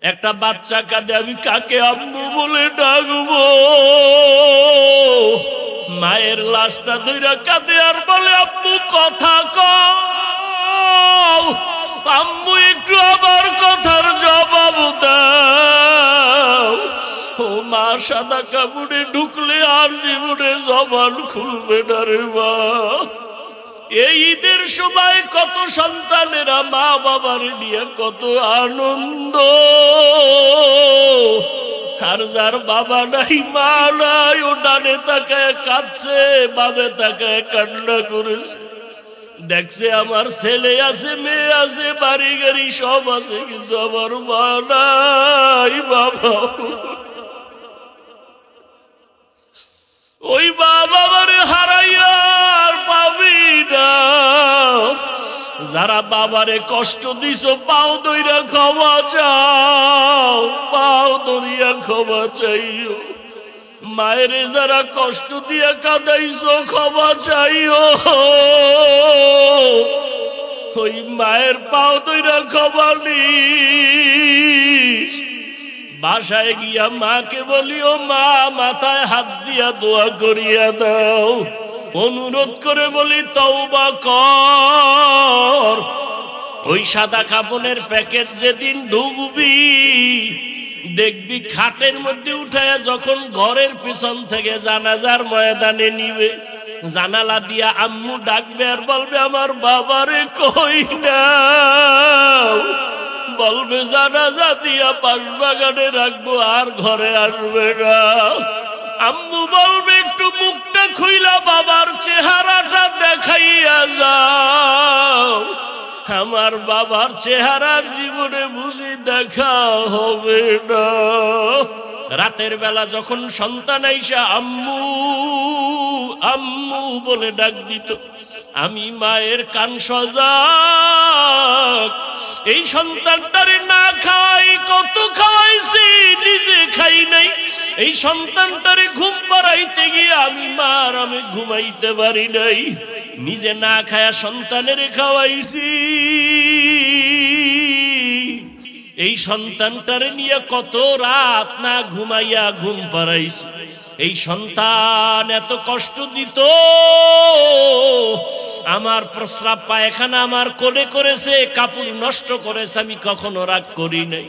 একটা বাচ্চা কাঁদে, আমি কাকে আম্মু বলে ডাকবো? মায়ের লাশটা ধইরা কাঁদে আর বলে আম্মু কথা কও, আম্মু একটু আমার কথার জবাব দাও। ও মা সাদা কাপড়ে ঢুকলে আর জীবনে জবান খুলবে না রে মা। এই ঈদের সময় কত সন্তানেরা মা বাবার নিয়ে কত আনন্দ, আর যার বাবা নাই মা নাই ও ডানে তাকায় কাঁদছে, বামে তাকায় কান্না করেছে। দেখছে আমার ছেলে আছে, মেয়ে আছে, বাড়ি গাড়ি সব আছে, কিন্তু আমার মা নাই বাবা। ওই বাবা মানে হারাইয়া আর পাবি না। যারা বাবারে কষ্ট দিছ পাও দইরা ক্ষমা চাও, পাও দরিয়া ক্ষমা চাইও। মায়ের যারা কষ্ট দিয়া কাঁদাইছ ক্ষমা চাইও, ওই মায়ের পাও দইরা ক্ষমা নিস। বাসায় গিয়া মাকে বলিও মা মাথায় হাত দিয়া দোয়া করিয়া দাও, অনুরোধ করে বলি তওবা কর। ওই সাদা কাপড়ের প্যাকেট যেদিন ঢুকবি দেখবি খাটের মধ্যে উঠায়া যখন ঘরের পিছন থেকে জানাজার ময়দানে নিবে, জানালা দিয়া আম্মু ডাকবে আর বলবে আমার বাবারে কই না, বলবে জানাজা দিয়া বাঁশবাগানে রাখবো আর ঘরে আসবে না। আম্মু বলবে একটু মুখটা খুইলা বাবার চেহারাটা দেখাইয়া যাও। আমার বাবার চেহারার জীবনে বুঝি দেখা হবে না। রাতের বেলা যখন সন্তান আইসা আম্মু আম্মু বলে ডাক দিত, আমি মায়ের কান সজাগ। এই সন্তানটারে না খাওয়াই কত খাওয়াইছি, নিজে খাই নাই। এই সন্তানটারে ঘুম পাড়াইতে গিয়ে আমি মার আমি ঘুমাইতে পারি নাই, নিজে না খায়া সন্তানের খাওয়াইছি। এই সন্তানটারে নিয়ে কত রাত না ঘুমাইয়া ঘুম পাড়াইছি। এই সন্তান এত কষ্ট দিত, আমার প্রস্রাব পায়খানা আমার কোলে করেছে, কাপড় নষ্ট করেছে, আমি কখনো রাগ করি নাই।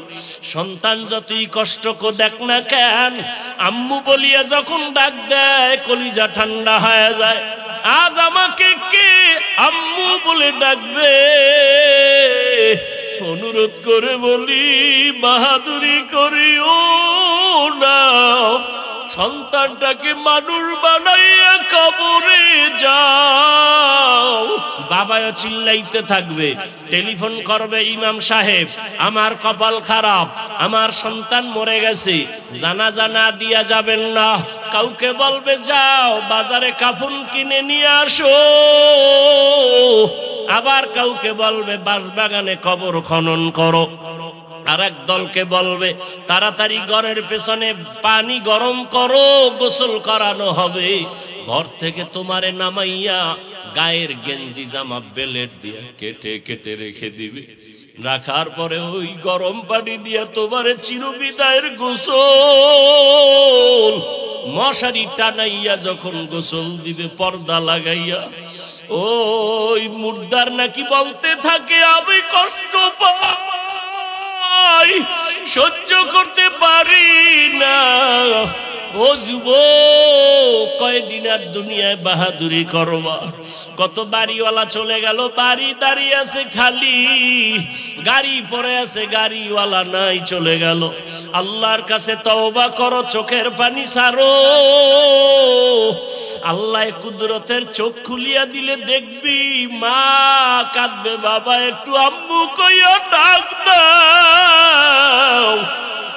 সন্তান যতই কষ্ট দেখ না কেন, আম্মু বলিয়া যখন ডাক দেয় কলিজা ঠান্ডা হয়ে যায়। আজ আমাকে কে আম্মু বলে ডাকবে? অনুরোধ করে বলি বাহাদুরি করিও না, সন্তানটাকে মানুষ বানাইয়া কবরে যাও। বাবাও চিল্লাইতে থাকবে, টেলিফোন করবে ইমাম সাহেব আমার কপাল খারাপ, আমার সন্তান মরে গেছে, জানাজা না দিয়া যাবেন না। কাউকে বলবে যাও বাজারে কাফন কিনে নিয়ে আসো, আবার কাউকে বলবে বাঁশবাগানে কবর খনন করো। আর এক দলকে বলবে তাড়াতাড়ি ঘরের পেছনে পানি গরম করো, গোসল করানো হবে। ঘর থেকে তোমারে নামাইয়া গায়ের গেঞ্জি জামা বেলেট দিয়ে কেটে কেটে রেখে দিবে। রাখার পরে ওই গরম পানি দিয়া তোমারে চিরবিদায়ের গোসল, মশারি টানাইয়া যখন গোসল দিবে পর্দা লাগাইয়া, ওই মুর্দার নাকি বলতে থাকে আমি কষ্ট পাই, সহ্য করতে পারি না। ও যুবক, কয়দিন আর দুনিয়ায় বাহাদুরি করবা? কত বাড়িওয়ালা চলে গেল, বাড়ি দাঁড়িয়ে আছে খালি, গাড়ি পড়ে আছে গাড়িওয়ালা নাই, চলে গেল। আল্লাহর কাছে তওবা করো, চোখের পানি ছাড়ো। আল্লাহ কুদরতের চোখ খুলিয়া দিলে দেখবি মা কাঁদবে, বাবা একটু আম্মু কইয়া ডাক দাও।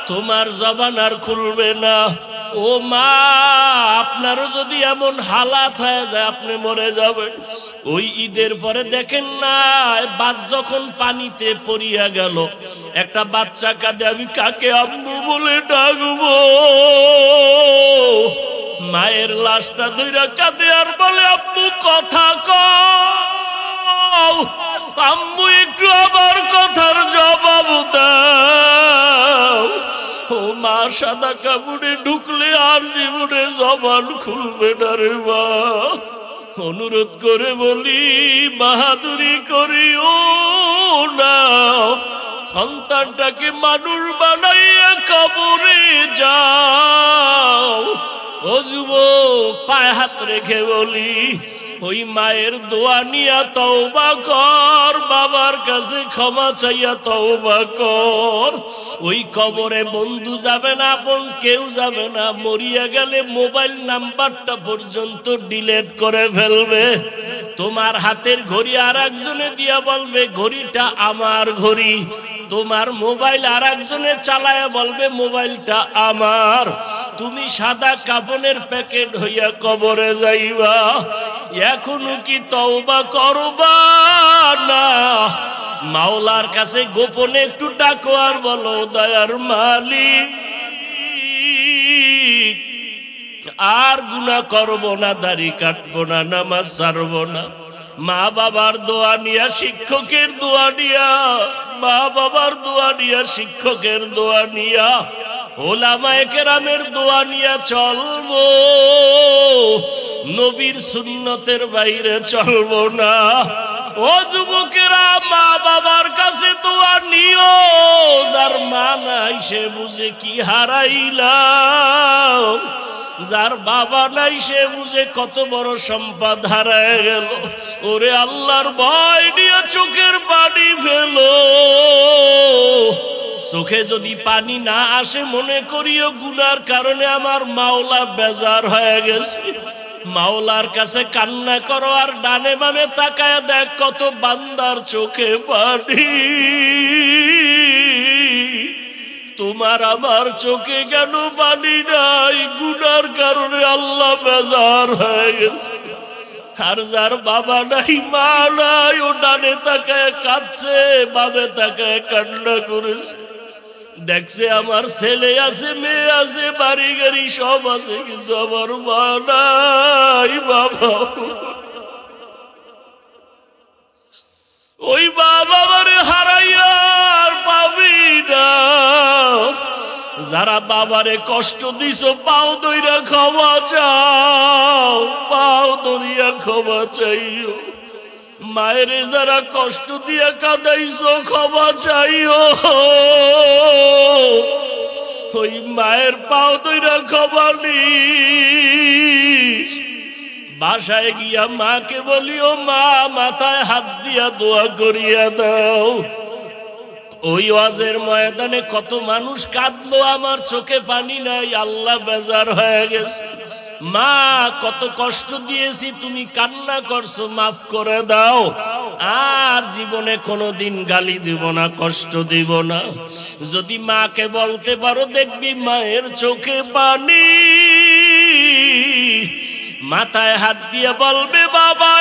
তোমার জবান আর খুলবে না। ও মা, আপনারও যদি এমন হালাত হয়ে যায় আপনি মরে যাবেন। ওই ঈদের পরে দেখেন না, বাস যখন পানিতে পড়িয়া গেল, একটা বাচ্চা কাঁদে, আমি কাকে আম্মু বলে ডাকবো? মায়ের লাশটা ধইরা কাঁদে আর বলে আম্মু কথা কও, আম্মু একটু আমার কথার জবাব দাও। মা সাদা কাপড়ে ঢুকলে আর জীবনে জবান খুলবে না রে মা। অনুরোধ করে বলি বাহাদুরি করিও না, সন্তানটাকে মানুষ বানাইয়া কবরে যাও। ও যুবক, পায়ে হাত রেখে বলি ওই মায়ের দোয়া নিয়া তওবা কর, বাবার কাছে ক্ষমা চাইয়া তওবা কর। ওই কবরে বন্ধু যাবে না, আপন কেউ যাবে না। মরিয়া গেলে মোবাইল নাম্বারটা পর্যন্ত ডিলিট করে ফেলবে। তোমার হাতের ঘড়ি আর একজনে দিয়া বলবে ঘড়িটা আমার ঘড়ি। তোমার মোবাইল আর একজনে চালায়া বলবে মোবাইলটা আমার। তুমি সাদা কাফনের প্যাকেট হইয়া কবরে যাইবা। এখনো কি তওবা করবা না? মাওলার কাছে গোপনে একটু ডাকো আর বলো দয়ার মালিক, আর গুনাহ করব না, দাড়ি কাটবো না, নামাজ ছাড়বো না। মা বাবার দোয়া নিয়া, শিক্ষকের দোয়া নিয়া, মা বাবার দোয়া নিয়া, শিক্ষকের দোয়া নিয়া, ওলামায়ে কেরামের দোয়া নিয়া চলবো। নবীর সুন্নতের বাইরে চলবো না। ও যুবকেরা, মা বাবার কাছে দোয়া নিও। যার মা নাই সে বুঝে কি হারাইলাম, যার বাবা নাই সে বুঝে কত বড় সম্পদ হারায় গেল। ওরে আল্লাহর ভয় নিয়ে চোখের পানি ফেলো। চোখে যদি পানি না আসে মনে করিও গুনার কারণে আমার মাওলা বেজার হয়ে গেছে। মাওলার কাছে কান্না করো আর ডানে বামে তাকায় দেখ কত বান্দার চোখে পানি। তোমার আমার চোখে কেন পানি নাই? গুনার কারণে আল্লাহ বেজার হয়ে গেছে। আর যার বাবা নাই, মা নাই, ও ডানে তাকায় কাঁদছে, বামে তাকায় কান্না করেছে। দেখছে আমার ছেলে আছে, মেয়ে আছে, বাড়ি গাড়ি সব আছে, কিন্তু আমার মা নাই, বাবা। ওই বাবা আমারে হারাইয়া আর পাবি না। যারা বাবারে কষ্ট দিছো পাও ধইরা ক্ষমা চাও, পাও ধরিয়া ক্ষমা চাইও। মায়েরে যারা কষ্ট দিয়া কাঁদাইছো ক্ষমা চাইও। ওই মায়ের পাও ধইরা ক্ষমা নিস। বাসায় গিয়া মাকে বলিও মা মাথায় হাত দিয়া দোয়া করিয়া দাও। ওই ওয়াজের ময়দানে কত মানুষ কাঁদলো, আমার চোখে পানি নাই, আল্লাহ বেজার হয়ে গেছে। মা কত কষ্ট দিয়েছি, তুমি কান্না করছো, মাফ করে দাও। আর জীবনে কোনোদিন গালি দিব না, কষ্ট দিব না। যদি মাকে বলতে পারো দেখবি মায়ের চোখে পানি। মাথায় হাত দিয়ে বলবে বাবা।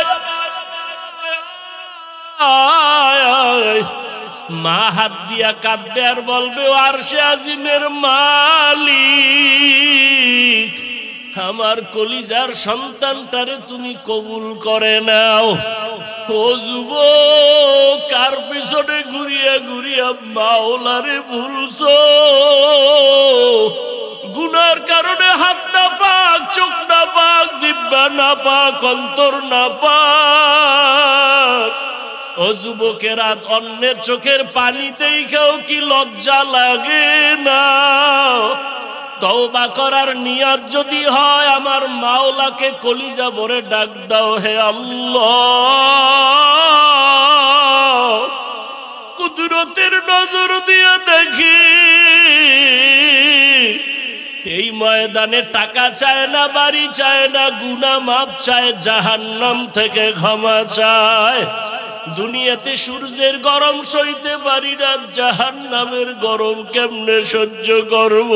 মা হাত দিয়া কাঁদবে আর বলবে আরশে আজিমের মালিক, আমার কলিজার সন্তানটারে তুমি কবুল করে নাও। ও যুবক, কার পিছনে ঘুরিয়া ঘুরিয়া মাওলারে ভুলছো? গুনার কারণে হাত না পাক, চোখ না পাক, জিহ্বা না পাক, অন্তর না পাক। ও যুবকেরা, অন্যের চোখের পানিতেই কেউ কি লজ্জা লাগে না? তওবা করার নিয়ত যদি হয় আমার মাওলাকে কলিজা ভরে ডাক দাও, হে আল্লাহ কুদরতের নজর দিয়ে দেখি। এই ময়দানে টাকা চায় না, বাড়ি চায় না, গুনাহ মাপ চায়, জাহান্নাম থেকে ক্ষমা চায়। দুনিয়াতে সূর্যের গরম সইতে পারি না, জাহান্নামের গরম কেমনে সহ্য করব?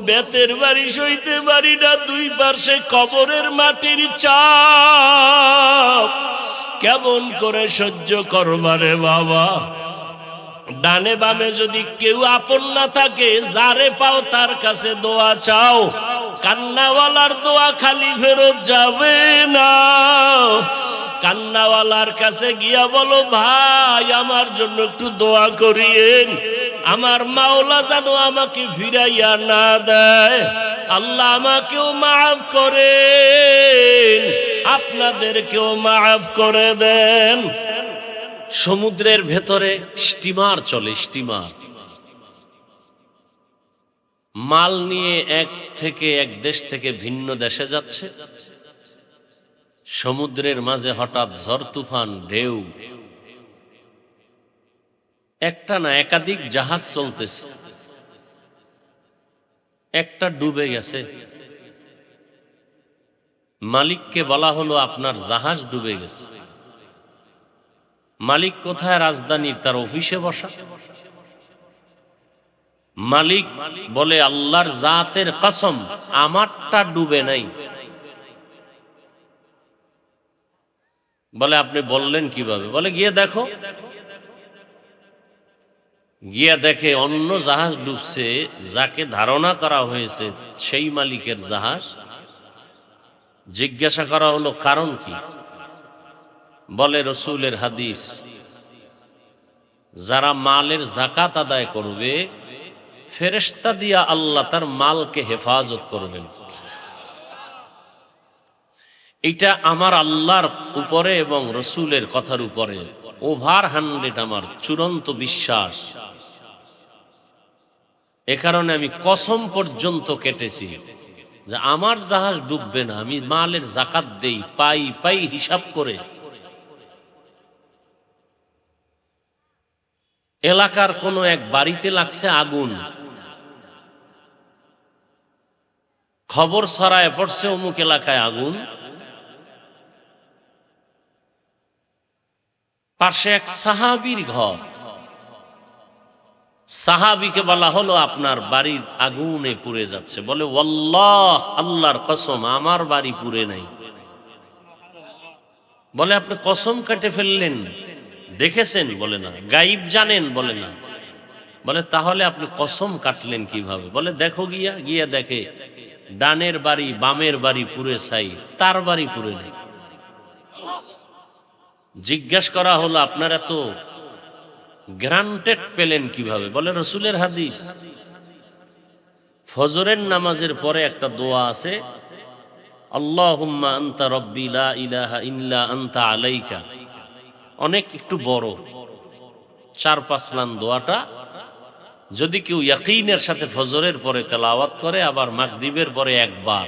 বেতের বাড়ি সইতে পারি না, দুই পাশে কবরের মাটির চাপ কেমন করে সহ্য করবারে বাবা? ডানে বামে যদি কেউ আপন না থাকে, যারে পাও তার কাছে দোয়া চাও। কান্নাওয়ালার দোয়া খালি ফেরত যাবে না। কান্নাওয়ালার কাছে গিয়া বলো ভাই আমার জন্য একটু দোয়া করিয়েন। আমার মাওলা যেন আমাকে ফিরাইয়া না দেয়। আল্লাহ আমাকেও মাফ করেন, আপনাদেরকেও মাফ করে দেন। সমুদ্রের ভেতরে স্টিমার চলে, স্টিমার মাল নিয়ে এক দেশ থেকে ভিন্ন দেশে যাচ্ছে। সমুদ্রের মাঝে হঠাৎ ঝড় তুফান, ঢেউ, একটা না একাধিক জাহাজ চলতেছে। একটা ডুবে গেছে। মালিককে বলা হলো আপনার জাহাজ ডুবে গেছে। মালিক কোথায়? রাজধানীর তার অফিসে বসা। মালিক বলে আল্লাহর জাতের কসম আমারটা ডুবে নাই। বলে আপনি বললেন কিভাবে? বলে গিয়ে দেখো। গিয়া দেখে অন্য জাহাজ ডুবছে, যাকে ধারণা করা হয়েছে সেই মালিকের জাহাজ। জিজ্ঞাসা করা হলো কারণ কি? বলে রসুলের হাদিস, যারা মালের যাকাত আদায় করবে ফেরেশতা দিয়া আল্লাহ তার মালকে হেফাজত করবেন। এটা আমার আল্লাহর উপরে এবং রসুলের কথার উপরে ওভার 100 আমার চূড়ান্ত বিশ্বাস। এ কারণে আমি কসম পর্যন্ত কেটেছি যে আমার জাহাজ ডুববে না। আমি মালের যাকাত দেই, পাই পাই হিসাব করে। এলাকার কোনো এক বাড়িতে লাগছে আগুন, খবর ছড়ায় পড়ছে অমুক এলাকায় আগুন। পাশে এক সাহাবীর ঘর। সাহাবীকে বলা হলো আপনার বাড়ির আগুনে পুড়ে যাচ্ছে। বলে ওয়াল্লাহ, আল্লাহর কসম আমার বাড়ি পুড়ে নাই। বলে আপনি কসম কেটে ফেললেন, দেখেছেন? বলে না। গায়েব জানেন? বলে না। বলে তাহলে আপনি কসম কাটলেন কিভাবে? বলে দেখো। গিয়া দেখে ডানের বাড়ি বামের বাড়ি পুড়ে ছাই, তার বাড়ি পুড়ে নেই। জিজ্ঞাসা করা হলো আপনার এত গ্রান্টেড পেলেন কিভাবে? বলে রসুলের হাদিস, ফজরের নামাজের পরে একটা দোয়া আছে, আল্লাহুম্মা আনতা রব্বি লা ইলাহা ইল্লা আনতা আলাইকা। অনেক একটু বড়, 4-5 লাইন দোয়াটা যদি কেউ ইয়াকিনের সাথে ফজরের পরে তেলাওয়াত করে, আবার মাগরিবের পরে একবার,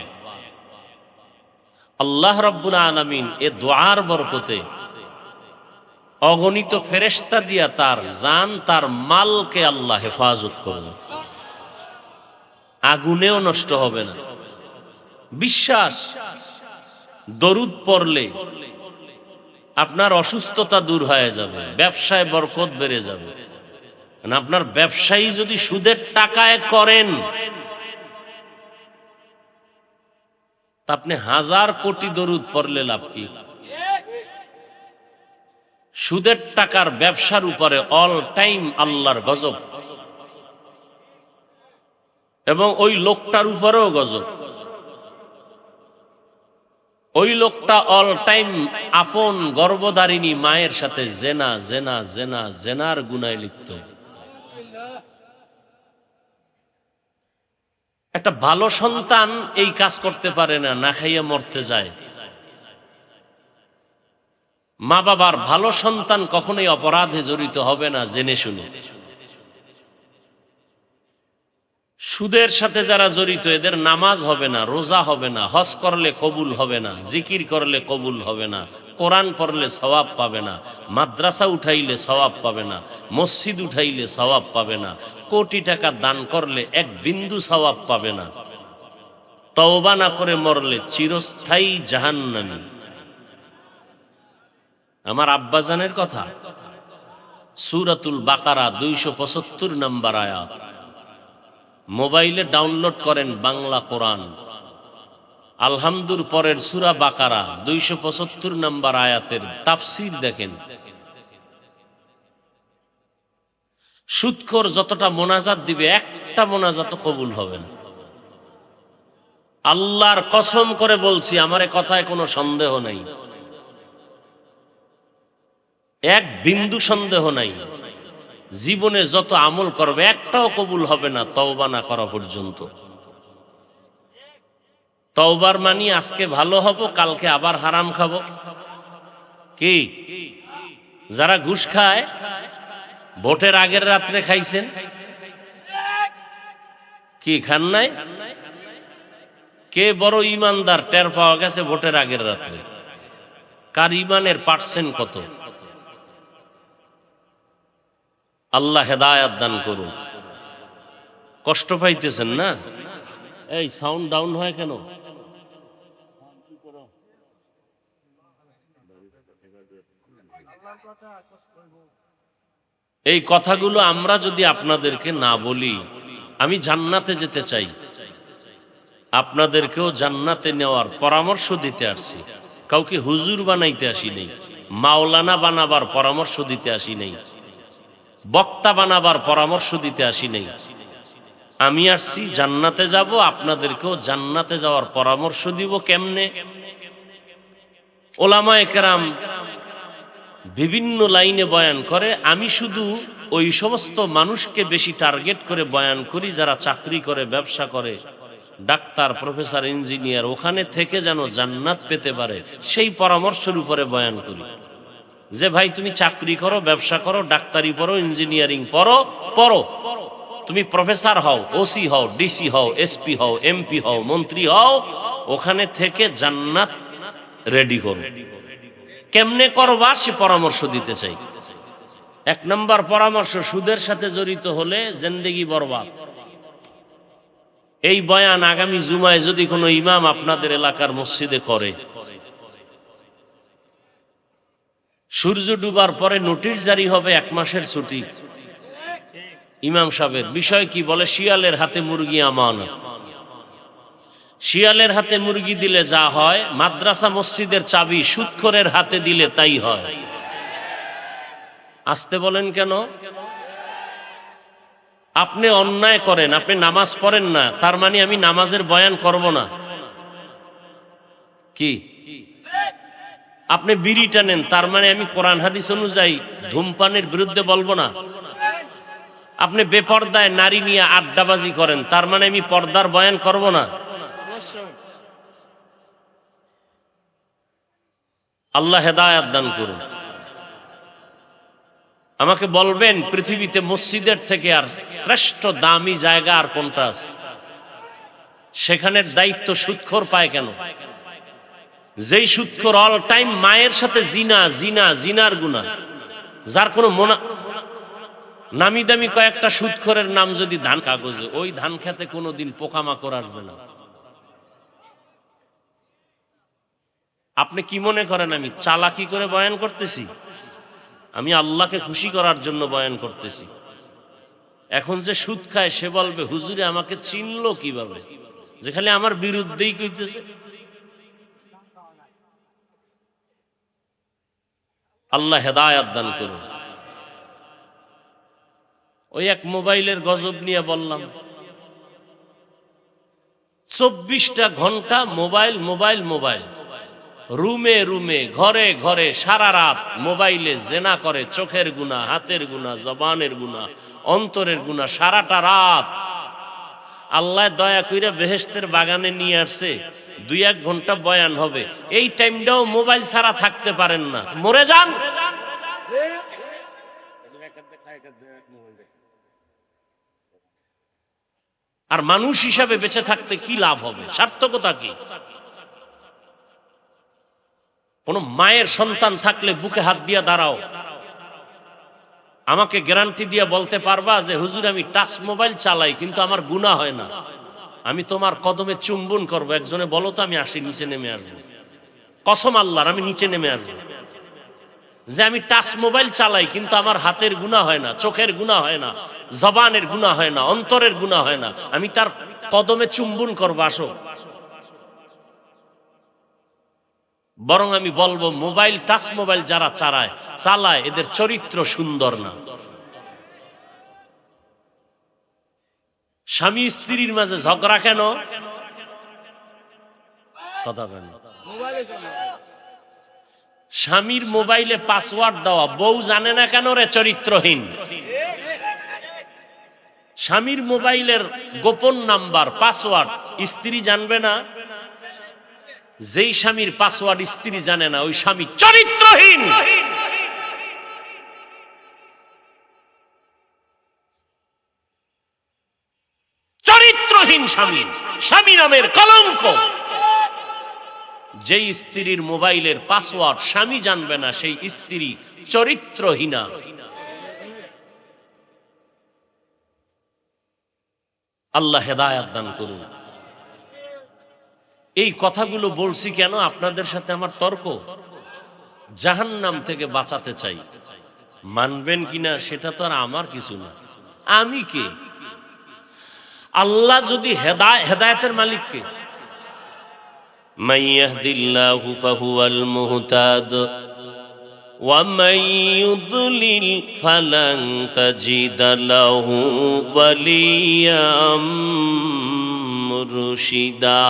আল্লাহ রাব্বুল আলামিন এ দোয়ার বরকতে অগণিত ফেরেশতা দিয়া তার জান, তার মালকে আল্লাহ হেফাজত করবে, আগুনেও নষ্ট হবে না। বিশ্বাস। দরুদ পড়লে আপনার অসুস্থতা দূর হয়ে যাবে, ব্যবসায় বরকত বেড়ে যাবে। আপনার ব্যবসায়ী যদি সুদের টাকায় করেন, তা আপনি 1000 কোটি দরুদ পড়লে লাভ কি? সুদের টাকার ব্যবসার উপরে অল টাইম আল্লাহর গজব, এবং ওই লোকটার উপরেও গজব। ওই লোকটা অল টাইম আপন গর্ভধারিণী মায়ের সাথে জেনা জেনা জেনা জেনার গুনায় লিপ্ত। একটা ভালো সন্তান এই কাজ করতে পারে না, না খাইয়া মরতে যায়। মা বাবার ভালো সন্তান কখনোই অপরাধে জড়িত হবে না জেনে শুনে। সুদের সাথে যারা জড়িত এদের নামাজ হবে না, রোজা হবে না, হজ করলে কবুল হবে না, জিকির করলে কবুল হবে না, কোরআন পড়লে সওয়াব পাবে না, মাদ্রাসা উঠাইলে সওয়াব পাবে না, মসজিদ উঠাইলে সওয়াব পাবে না, কোটি টাকা দান করলে 1 বিন্দু সওয়াব পাবে না, তওবা না করে মরলে চিরস্থায়ী জাহান্নামী। আমার আব্বাজানের কথা, সূরাতুল বাকারা 275 নম্বর আয়াত। মোবাইলে ডাউনলোড করেন বাংলা কোরআন, আলহামদুর পরের সূরা বাকারা 275 নম্বর আয়াতের তাফসীর দেখেন। সুদখোর যতটা মোনাজাত দিবে, একটা মোনাজাত কবুল হবে না। আল্লাহর কসম করে বলছি, আমার এ কথায় কোনো সন্দেহ নাই, 1 বিন্দু সন্দেহ নাই। জীবনে যত আমল করবে একটাও কবুল হবে না তওবা না করা পর্যন্ত। তওবার মানি আজকে ভালো হব, কালকে আবার হারাম খাবো। কি যারা ঘুষ খায় ভোটের আগের রাত্রে খাইছেন? কি খান নাই? কে বড় ইমানদার টের পাওয়া গেছে ভোটের আগের রাত্রে? কার ইমানের পার্সেন্ট কত? আল্লাহ হেদায়াত দান করুন। কষ্ট পাইতেছেন না? এই সাউন্ড ডাউন হয় কেন? এই কথাগুলো আমরা যদি আপনাদেরকে না বলি, আমি জান্নাতে যেতে চাই, আপনাদেরকেও জান্নাতে নেওয়ার পরামর্শ দিতে আসছি। কাউকে হুজুর বানাইতে আসি নেই, মাওলানা বানাবার পরামর্শ দিতে আসি নেই, বক্তা বানাবার পরামর্শ দিতে আসি নেই। আমি আসছি জান্নাতে যাব, আপনাদেরকেও জান্নাতে যাওয়ার পরামর্শ দিব। কেমনে? ওলামায়ে কেরাম বিভিন্ন লাইনে বয়ান করে, আমি শুধু ওই সমস্ত মানুষকে বেশি টার্গেট করে বয়ান করি যারা চাকরি করে, ব্যবসা করে, ডাক্তার, প্রফেসর, ইঞ্জিনিয়ার, ওখানে থেকে যেন জান্নাত পেতে পারে সেই পরামর্শের উপরে বয়ান করি। যে ভাই তুমি চাকরি করো, ব্যবসা করো, ডাক্তারি পড়ো, ইঞ্জিনিয়ারিং পড়ো, তুমি প্রফেসর হও, ওসি হও, ডিসি হও, এসপি হও, এমপি হও, মন্ত্রী হও, ওখানে থেকে জান্নাত রেডি করো। কেমনে করবা সে পরামর্শ দিতে চাই। 1 নম্বর পরামর্শ, সুদের সাথে জড়িত হলে জিন্দেগি বরবাদ। এই বয়ান আগামী জুমায় যদি কোনো ইমাম আপনাদের এলাকার মসজিদে করে, সূর্য ডুবার পরে নোটিশ জারি হবে 1 মাসের ছুটি। ইমাম সাহেবের বিষয় কি বলে? শিয়ালের হাতে মুরগি আমানত। শিয়ালের হাতে মুরগি দিলে যা হয়, মাদ্রাসা মসজিদের চাবি সুদখোরের হাতে দিলে তাই হয়। আসতে বলেন কেন? আপনি অন্যায় করেন, আপনি নামাজ পড়েন না, তার মানে আমি নামাজের বয়ান করব না? কি? আপনি বিড়ি টানেন, তার মানে আমি কোরআন হাদিস অনুযায়ী ধূমপানের বিরুদ্ধে বলবো না? আপনি বেপর্দায় নারী নিয়ে আড্ডাবাজি করেন, তার মানে আমি পর্দার বয়ান করব না? আল্লাহ হেদায়াত দান করুন। আমাকে বলবেন পৃথিবীতে মসজিদের থেকে আর শ্রেষ্ঠ দামি জায়গা আর কোনটা আছে? সেখানের দায়িত্ব সুদখোর পায় কেন? যেই সুদখোর অল টাইম মায়ের সাথে জিনার গুনাহ, যার কোনো নামি দামি কয়েকটা সুদখোরের নাম যদি ধান কাগজে, ওই ধান খেতে কোনোদিন পোকামাকড় আসবে না। আপনি কি মনে করেন আমি চালাকি করে বয়ান করতেছি? আমি আল্লাহকে খুশি করার জন্য বয়ান করতেছি। এখন যে সুদ খায় সে বলবে হুজুরে আমাকে চিনলো কিভাবে, যে খালি আমার বিরুদ্ধেই কইতেছে। আল্লাহ হেদায়াত দান করুন। ওই এক মোবাইলের গজব নিয়ে বললাম, 24টা ঘন্টা মোবাইল মোবাইল মোবাইল, রুমে রুমে, ঘরে ঘরে, সারা রাত মোবাইলে জেনা করে। চোখের গুনাহ, হাতের গুনাহ, জবানের গুনাহ, অন্তরের গুনাহ, সারাটা রাত। আল্লাহ দয়া কইরা বেহেশতের বাগানে নিয়ে আসছে, 2-1 ঘন্টা বয়ান হবে, এই টাইমটাও মোবাইল ছাড়া থাকতে পারেন না, মরে যান। আর মানুষ হিসাবে বেঁচে থাকতে কি লাভ হবে? সার্থকতা কি? কোন মায়ের সন্তান থাকলে বুকে হাত দিয়া দাঁড়াও, আমাকে গ্যারান্টি দিয়ে বলতে পারবা যে হুজুর আমি টাচ মোবাইল চালাই কিন্তু আমার গুনাহ হয় না, আমি তোমার কদমে চুম্বন করব। একজনে বলো তো, আমি আসি, নিচে নেমে আসবো, কসম আল্লাহর আমি নিচে নেমে আসবো। যে আমি টাচ মোবাইল চালাই কিন্তু আমার হাতের গুনাহ হয় না, চোখের গুনাহ হয় না, জবানের গুনাহ হয় না, অন্তরের গুনাহ হয় না, আমি তার কদমে চুম্বন করবো, আসো। বরং আমি বলবো মোবাইল, টাচ মোবাইল যারা চালায় এদের চরিত্র সুন্দর না। স্বামী স্ত্রীর মাঝে ঝগড়া কেন? কথা কেন? স্বামীর মোবাইলে পাসওয়ার্ড দেওয়া, বউ জানে না কেন রে? চরিত্রহীন। স্বামীর মোবাইলের গোপন নাম্বার, পাসওয়ার্ড স্ত্রী জানবে না। যেই স্বামীর পাসওয়ার্ড স্ত্রী জানে না, ওই স্বামী চরিত্রহীন। চরিত্রহীন স্বামী, স্বামী নামের কলঙ্ক। যেই স্ত্রীর মোবাইলের পাসওয়ার্ড স্বামী জানবে না, সেই স্ত্রী চরিত্রহীনা। আল্লাহ হেদায়েত দান করুন। এই কথাগুলো বলছি কেন? আপনাদের সাথে আমার তর্ক। জাহান্নাম থেকে বাঁচাতে চাই। মানবেন কিনা সেটা তো আর আমার কিছু না। আমি কে? আল্লাহ যদি হেদায়েতের মালিক কে? মান ইয়াহদিল্লাহু ফাহুয়াল মুহতাদ ওয়া মান ইউদ্লিল ফালান তাজিদা লাহু ওয়ালিয়াম মুরশিদা।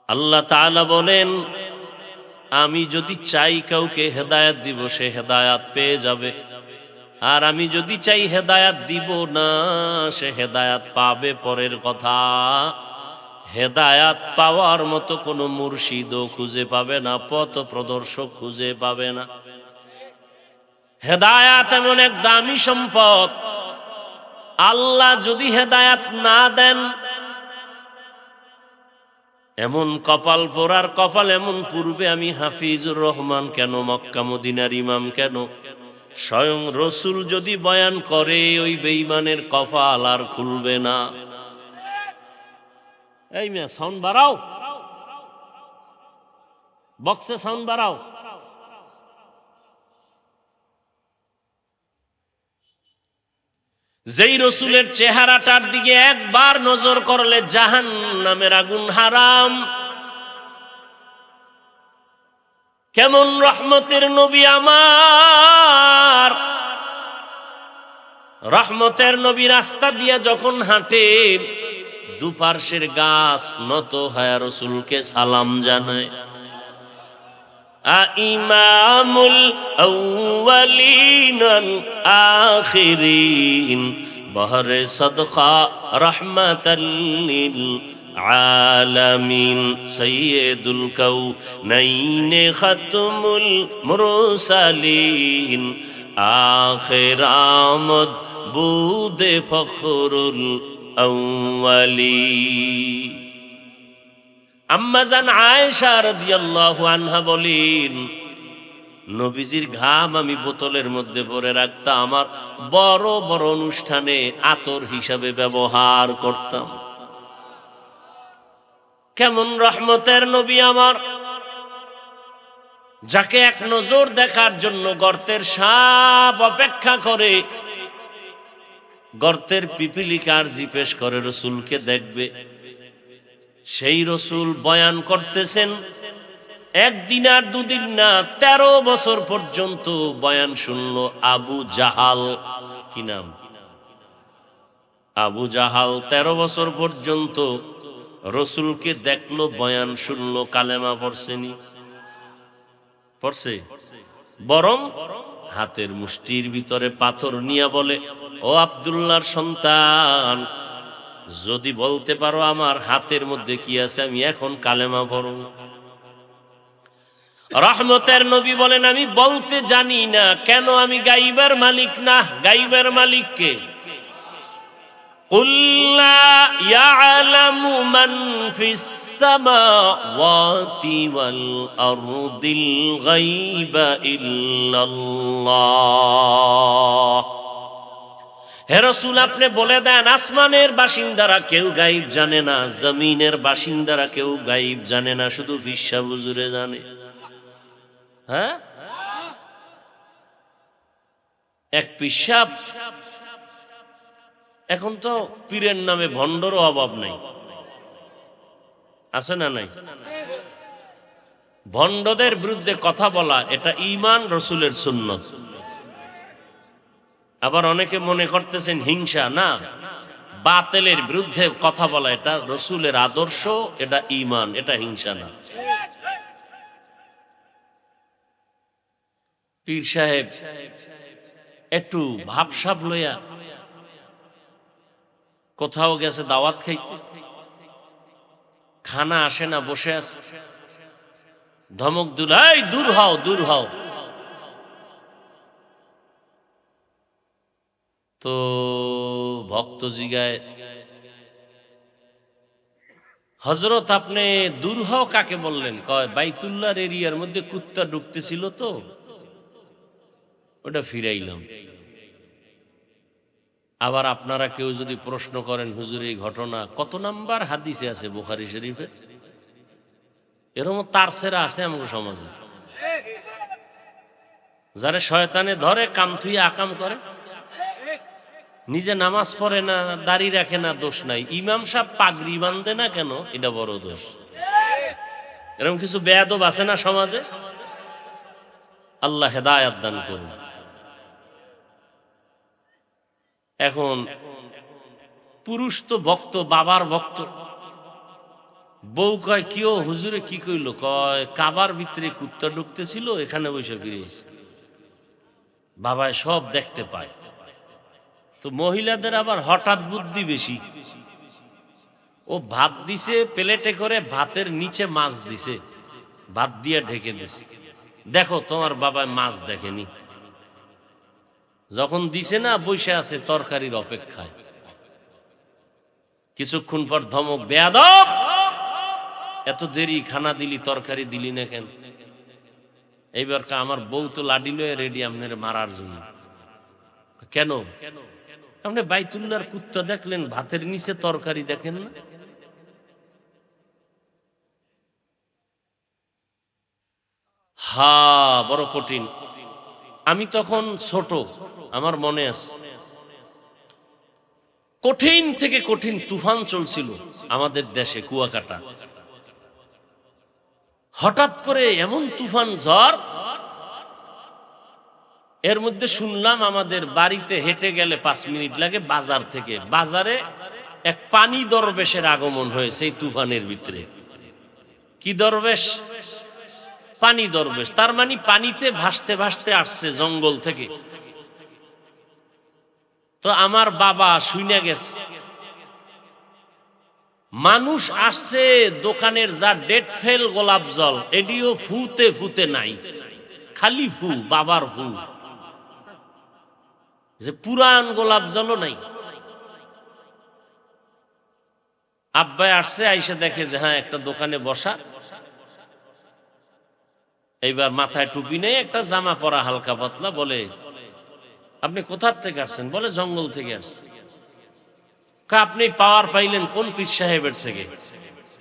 আল্লাহ তাআলা বলেন, আমি যদি চাই কাউকে হেদায়েত দিব, সে হেদায়েত পেয়ে যাবে। আর আমি যদি চাই হেদায়েত দিব না, সে হেদায়েত পাবে পরের কথা। হেদায়েত পাওয়ার মতো কোনো মুর্শিদও খুঁজে পাবে না, পথ প্রদর্শক খুঁজে পাবে না। হেদায়েত এমন এক দামি সম্পদ, আল্লাহ যদি হেদায়েত না দেন, এমন কপাল পোড়ার কপাল এমন পূর্বে আমি হাফিজুর রহমান কেন, মক্কা মদিনার ইমাম কেন, স্বয়ং রসুল যদি বয়ান করে, ওই বেঈমানের কপাল আর খুলবে না। এই মিয়া সাউন্ড বাড়াও, বক্সে সাউন্ড বাড়াও। যেই রসুলের চেহারাটার দিকে একবার নজর করলে জাহান্নামের আগুন হারাম। কেমন রহমতের নবী আমার! রহমতের নবী রাস্তা দিয়ে যখন হাঁটেন, দুপার্শ্বের গাছ নত হয়ে রসুলকে সালাম জানায়। ইমামুল আউয়ালিন ওয়াল আখিরিন বহরে সদকা রাহমাতাল লিল আলামিন সাইয়্যিদুল কাউনাইন খাতমুল মুরসালিন আখির আমদ বুদে ফখরুল আউয়ালিন। আম্মা জান আয়েশা রাদিয়াল্লাহু আনহা বলেন, নবীজির ঘাম আমি বোতলের মধ্যে ভরে রাখতাম, আমার বড় বড় অনুষ্ঠানে আতর হিসাবে ব্যবহার করতাম। কেমন রহমতের নবী আমার, যাকে এক নজর দেখার জন্য গর্তের সাপ অপেক্ষা করে, গর্তের পিপিলিকার জিজ্ঞেস করে রসুলকে দেখবে। সেই রসুল বয়ান করতেছেন, একদিন আর দুদিন না, 13 বছর পর্যন্ত বয়ান শুনলো আবু জাহাল। কি নাম? আবু জাহাল 13 বছর পর্যন্ত রসুলকে দেখলো, বয়ান শুনলো, কালেমা পড়ছেনি? পড়ছে? বরং হাতের মুষ্টির ভিতরে পাথর নিয়ে বলে, ও আব্দুল্লাহর সন্তান, যদি বলতে পারো আমার হাতের মধ্যে কি আছে, আমি এখন কালেমা পড়ব। রহমতের নবী বলেন, আমি বলতে জানি না। কেন? আমি গাইবের মালিক না। গাইবের মালিক কে? কুল লা ইয়ালামু মান ফিস সামাওয়াতি ওয়াল আরদিল গায়বা ইল্লাল্লাহ। হে রাসূল, আপনি বলে দেন, আসমানের বাসিন্দারা কেউ গায়েব জানে না, জমিনের বাসিন্দারা কেউ গায়েব জানে না, শুধু ফিরসা হুজুরে জানে। হ্যাঁ, এক পিসাব। এখন তো পীরের নামে ভণ্ডরও অভাব নাই, আছে না নাই? ভণ্ডদের বিরুদ্ধে কথা বলা, এটা ঈমান, রসুলের সুন্নত। আবার অনেকে মনে করতেছেন হিংসা। না, বাতিলের বিরুদ্ধে কথা বলা এটা রসুলের আদর্শ, এটা ঈমান, এটা হিংসা না। পীর সাহেব একটু ভাবসাব লইয়া কোথাও গেছে দাওয়াত খাইতে, খানা আসে না, বসে আছে, ধমক দিল, এই দূর হও, দূর হও। তো ভক্ত জিগায়, হযরত আপনি দূর হও কাকে বললেন? কয় বাইতুল্লাহর এরিয়ার মধ্যে কুত্তা ঢুকতেছিল তো ওটা ফিরাইলাম। আবার আপনারা কেউ যদি প্রশ্ন করেন, হুজুর এই ঘটনা কত নাম্বার হাদিসে আছে বুখারী শরীফে? এরকম তার সেরা আছে আমাদের সমাজে, যারা শয়তানে ধরে কাম থুইয়া আকাম করে, নিজে নামাজ পড়ে না, দাড়ি রাখে না, দোষ নাই। ইমাম সাহেব পাগড়ি বাঁধে না কেন, এটা বড় দোষ। এরকম কিছু বেয়াদব আছে না সমাজে? আল্লাহ হেদায়াত দান করুন। এখন পুরুষ তো ভক্ত, বাবার ভক্ত, বউ কয় কিও হুজুরে কি কইল? কয় কাবার ভিতরে কুত্তা ঢুকতেছিল, এখানে বসে ফিরেছে। বাবায় সব দেখতে পায়। তো মহিলাদের আবার হঠাৎ বুদ্ধি বেশি, ও ভাত দিছে প্লেটে করে, ভাতের নিচে মাছ দিছে, ভাত দিয়ে ঢেকে দিছে, দেখো তোমার বাবায় মাছ দেখেনি। যখন দিছে না, বসে আছে তরকারির অপেক্ষায়। কিছুক্ষণ পর ধমক, বেয়াদব, এত দেরি, খানা দিলি, তরকারি দিলি না কেন? এইবার আমার বউ তো লাডি লয়ে রেডি আপনার মারার জন্য। কেন? আপনি বাইতুল্লাহর কুত্তা দেখলেন, ভাতের নিচে তরকারি দেখেন না? হা, বড় কঠিন। আমি তখন ছোট, আমার মনে আছে, কঠিন থেকে কঠিন তুফান চলছিল আমাদের দেশে, কুয়াকাটা। হঠাৎ করে এমন তুফান ঝড়, এর মধ্যে শুনলাম আমাদের বাড়িতে হেঁটে গেলে 5 মিনিট লাগে বাজার থেকে। বাজারে এক পানি দরবেশের আগমন হয়েছে এই তুফানের ভিতরে। কি দরবেশ? পানি দরবেশ। তার মানে পানিতে ভাসতে ভাসতে আসছে জঙ্গল থেকে। তো আমার বাবা শুনে গেছে, মানুষ আসছে, দোকানের যা ডেট ফেল গোলাপ জল, এটিও ফুতে ফুতে নাই, খালি ফু, বাবার ফু, যে পুরান গোলাপ জলও নাই। আব্বাই আসছে, আইসা দেখে যে হ্যাঁ একটা দোকানে বসা, এইবার মাথায় টুপি নেই, একটা জামা পরা হালকা পাতলা। বলে আপনি কোথার থেকে আসছেন? বলে জঙ্গল থেকে আসছেন। আপনি পাওয়ার পাইলেন কোন পীর সাহেবের থেকে?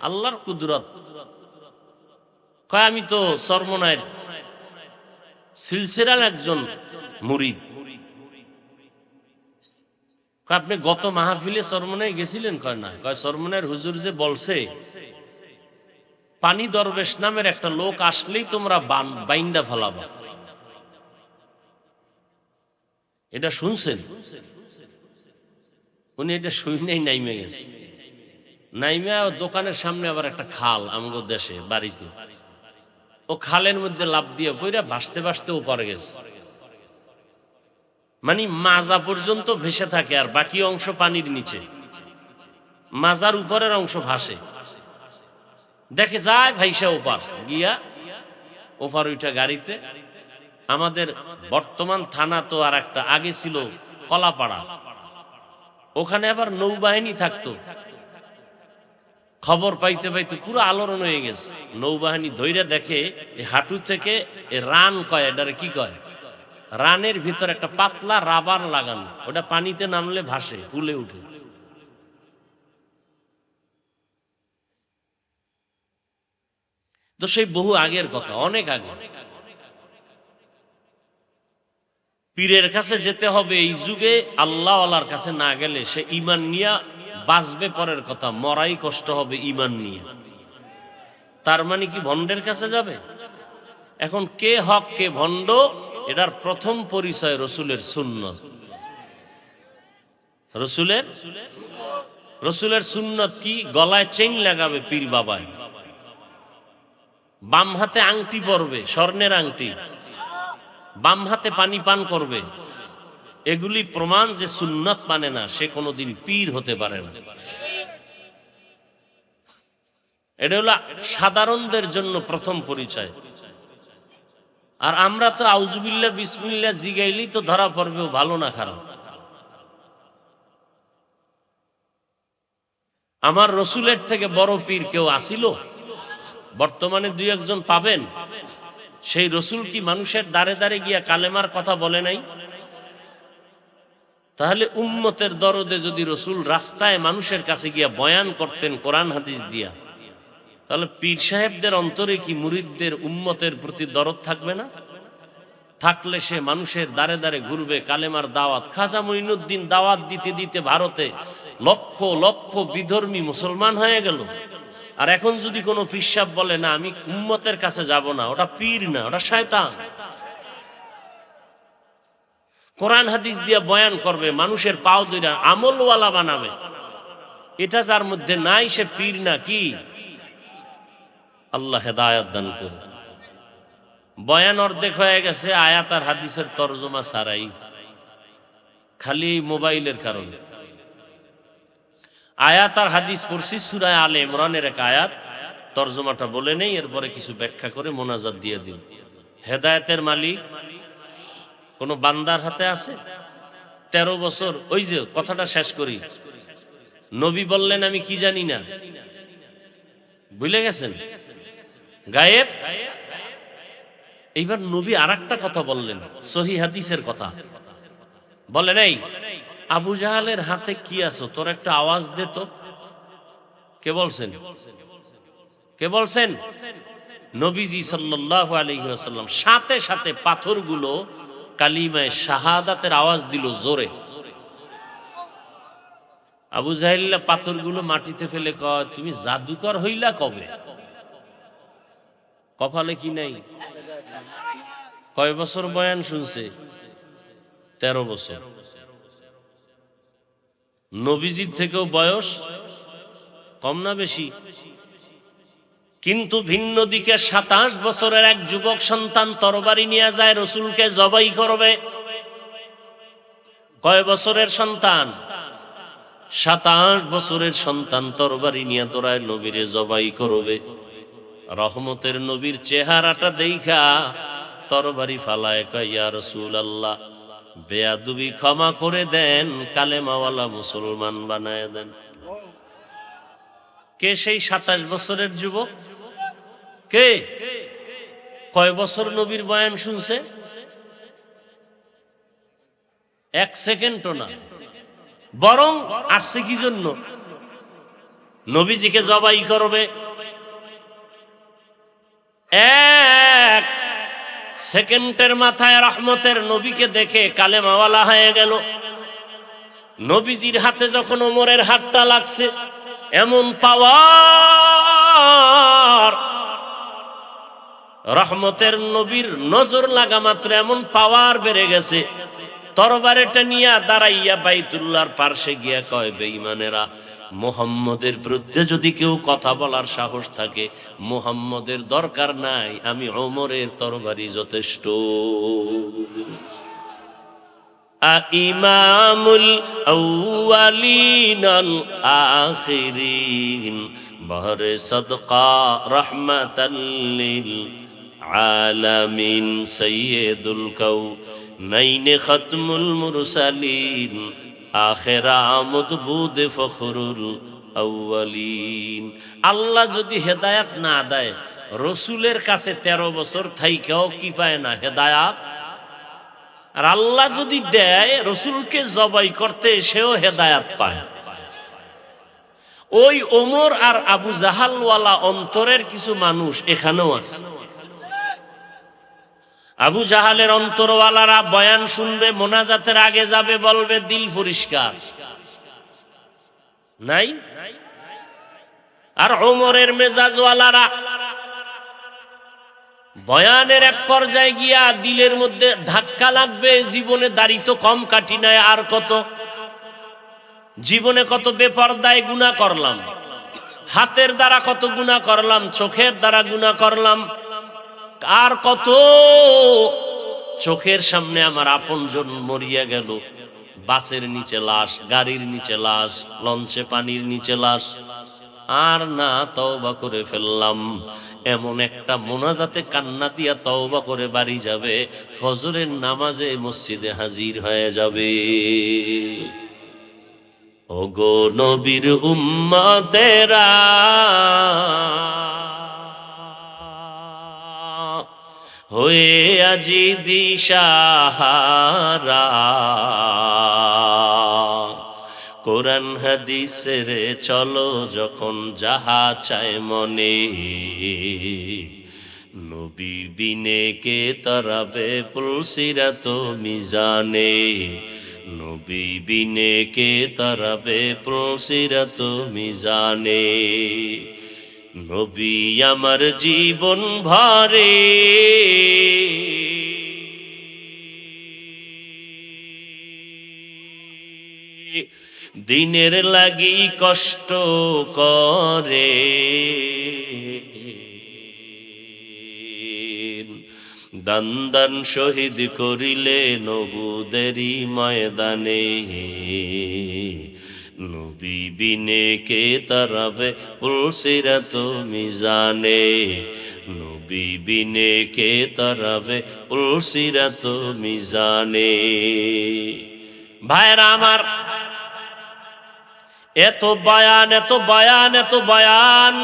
আল্লাহর কুদরত। কয় আমি তো চরমনায়ের সিলসিলার একজন মুরিদ। আপনি গত মাহফিলে চরমনায় গেছিলেন? কয় না। কয় চরমনায়ের হুজুর যে বলছে পানি দরবেশ নামের একটা লোক আসলেই তোমরা বাইন্দা ফেলাবা, এটা শুনছেন? উনি এটা শুনেই নাইমে গেছে। নাইমে দোকানের সামনে আবার একটা খাল, আমগো দেশে বাড়িতে, ও খালের মধ্যে লাফ দিয়ে পইরা ভাসতে ভাসতে ওপারে গেছে। মানে মাজা পর্যন্ত ভেসে থাকে, আর বাকি অংশ পানির নিচে, মাজার উপরের অংশ ভাসে। দেখে যায় ভাইসা ওপার গিয়া, ওপার ওইটা গাড়িতে। আমাদের বর্তমান থানা তো আর একটা আগে ছিল কলাপাড়া, ওখানে আবার নৌবাহিনী থাকতো। খবর পাইতে পাইতে পুরো আলোড়ন হয়ে গেছে। নৌবাহিনী ধৈর্য দেখে হাঁটু থেকে রান কয়, এটারে কি কয়, রানের ভিতর একটা পাতলা রাবার লাগানো, ওটা পানিতে নামলে ভাসে, ফুলে উঠে। তো সেই বহু আগের কথা, অনেক আগে। পীরের কাছে যেতে হবে এই যুগে, আল্লাহ আল্লাহর কাছে না গেলে সে ঈমান নিয়ে বাঁচবে পরের কথা, মরাই কষ্ট হবে ঈমান নিয়ে। তার মানে কি ভণ্ডের কাছে যাবে? এখন কে হক কে ভণ্ড, এটার প্রথম পরিচয় রসুলের সুন্নত। রসুলের সুন্নত কি? গলায় চেইন লাগাবে পীর বাবায়, বাম হাতে আংটি পরবে, স্বর্ণের আংটি, বাম হাতে পানি পান করবে, এগুলি প্রমাণ যে সুন্নাত মানে না, সে কোনোদিন পীর হতে পারে না। এটা হলো সাধারণদের জন্য প্রথম পরিচয়। আর আমরা তো আউজুবিল্লাহ বিসমিল্লাহ জিগাইলেই তো ধরা পড়বে ভালো না খারাপ। আমার রসুলের থেকে বড় পীর কেউ আসিল? বর্তমানে দুই একজন পাবেন। সেই রসুল কি মানুষের দ্বারে দ্বারে গিয়া কালেমার কথা বলে নাই? তাহলে উম্মতের দরদে যদি রসুল রাস্তায় মানুষের কাছে গিয়া বয়ান করতেন কোরআন হাদিস দিয়া, তাহলে পীর সাহেবদের অন্তরে কি মুরিদদের উম্মতের প্রতি দরদ থাকবে না? থাকলে সে মানুষের দ্বারে দ্বারে ঘুরবে কালেমার দাওয়াত। খাজা মঈনুদ্দিন দাওয়াত দিতে দিতে ভারতে লক্ষ লক্ষ বিধর্মী মুসলমান হয়ে গেল। আর এখন যদি কোনো পীর সাহেব বলে না আমি উম্মতের কাছে যাব না, ওটা পীর না, ওটা শয়তান। কোরআন হাদিস দিয়ে বয়ান করবে, মানুষের পাও ধরে আমলওয়ালা বানাবে, এটা যার মধ্যে নাই সে পীর না। কি আল্লাহ হেদায়েত দান করুন। বয়ান অর্ধেক হয়ে গেছে, আয়াত আর হাদিসের তরজমা ছাড়াই, খালি মোবাইলের কারণে। আয়াত আর হাদিস পড়ছি সূরা আলে ইমরানের এক আয়াত, তরজমাটা বলে নেই, এরপরে কিছু ব্যাখ্যা করে মোনাজাত দিয়ে দিন। হেদায়েতের মালিক কোন বান্দার হাতে আছে? 13 বছর, ওই যে কথাটা শেষ করি, নবী বললেন আমি কি জানি না, ভুলে গেছেন? গায়েব। এইবার নবী আরেকটা কথা বললেন, সহিহ হাদিসের কথা বলে নাই, আবু জাহালের হাতে কি আছো, তোর একটা আওয়াজ দে তো। কে বলছেন? কে বলছেন? নবীজি সাল্লাল্লাহু আলাইহি ওয়াসাল্লাম। সাথে সাথে পাথরগুলো কালিমায়ে শাহাদাতের আওয়াজ দিল জোরে। আবু জাহেল পাথরগুলো মাটিতে ফেলে কয় তুমি জাদুকর হইলা কবে? কপালে কি নাই? কয় বছর বয়ান শুনছে? 13 বছর। নবীজির থেকেও বয়স কম না বেশি? কিন্তু ভিন্ন দিকে 27 বছরের এক যুবক সন্তান তরবারি নিয়ে যায় রসুলকে জবাই করবে। কয় বছরের সন্তান? 27 বছরের সন্তান তরবারি নিয়ে দৌড়ায় নবীরে জবাই করবে। রহমতের নবীর চেহারাটা দেখা তরবারি ফালায় কয় ইয়া রাসূলুল্লাহ, বেয়াদবি ক্ষমা করে দেন, কালেমাওয়ালা মুসলমান বানায় দেন। কে সেই 27 বছরের যুবক? কে? কয় বছর নবীর বয়ান শুনছে? 1 সেকেন্ডও না। বরং আসছে কি জন্য? নবীজিকে জবাই করবে। 1 সেকেন্ডের মাথায় রহমতের নবীকে দেখে কালেমাওয়ালা হয়ে গেল। নবীজির হাতে যখন ওমরের হাতটা লাগছে, এমন পাওয়ার, রহমতের নবীর নজর লাগা মাত্র এমন পাওয়ার বেড়ে গেছে। তরবারিটা নিয়ে দাঁড়াইয়া বাইতুল্লাহর পার্শ্বে গিয়া কয় বেঈমানেরা, মুহাম্মদের বিরুদ্ধে যদি কেউ কথা বলার সাহস থাকে, মুহাম্মদের দরকার নাই, আমি ওমরের তরবারি যথেষ্ট। ইমামুল আউয়ালিন আল আখিরিন বহরে সদকা রাহমাতাল লিল আলামিন সাইয়্যিদুল কাউনাইন খাতমুল মুরসালিন আখিরা আমদবুদ ফখরুল আউয়ালিন। আল্লাহ যদি হেদায়েত না দেয়, রসুলের কাছে 13 বছর থাইকাও কি পায় না? হেদায়েত। আর আল্লাহ যদি দেয় রসুলকে জবাই করতে, সেও হেদায়েত পায়। ওই ওমর আর আবু জাহালওয়ালা অন্তরের কিছু মানুষ এখানেও আছে। আবু জাহালের অন্তরওয়ালারা বয়ান শুনবে, মোনাজাতের আগে যাবে, বলবে দিল পরিষ্কার নাই। আর ওমরের মেজাজওয়ালারা বয়ানের এক পর্যায়ে গিয়া দিলের মধ্যে ধাক্কা লাগবে, জীবনে দাড়ি তো কম কাটি নাই, আর কত জীবনে কত বেপরদায় গুনাহ করলাম, হাতের দ্বারা কত গুনাহ করলাম, চোখের দ্বারা গুনাহ করলাম, আর কত চোখের সামনে আমার আপনজন মরিয়া গেল, বাসের নিচে লাশ, গাড়ির নিচে লাশ, লঞ্চে পানির নিচে লাশ, আর না তওবা করে ফেললাম। এমন একটা মোনাজাতে কান্না দিয়া তওবা করে বাড়ি যাবে, ফজরের নামাজে মসজিদে হাজির হয়ে যাবে। ওগো নবীর উম্মতেরা, হয়ে আজি দিশাহারা, কোরআন হাদিসের চলো যখন যাহা চায় মনে, নবী বিনে কে তরাবে পুলসিরাত মিজানে, নবী বিনে কে তরাবে পুলসিরাত মিজানে। নবী আমার জীবন ভরে দিনের লাগি কষ্ট করে, দান দান শহীদ করিলে নবুদেরই ময়দানে, নবী বিনে কে তরাবে পুলসিরাত মিজানে, নবী বিনে কে তরাবে পুলসিরাত মিজানে। ভাইরা আমার, এত বয়ান, এত বয়ান, এত বয়ান,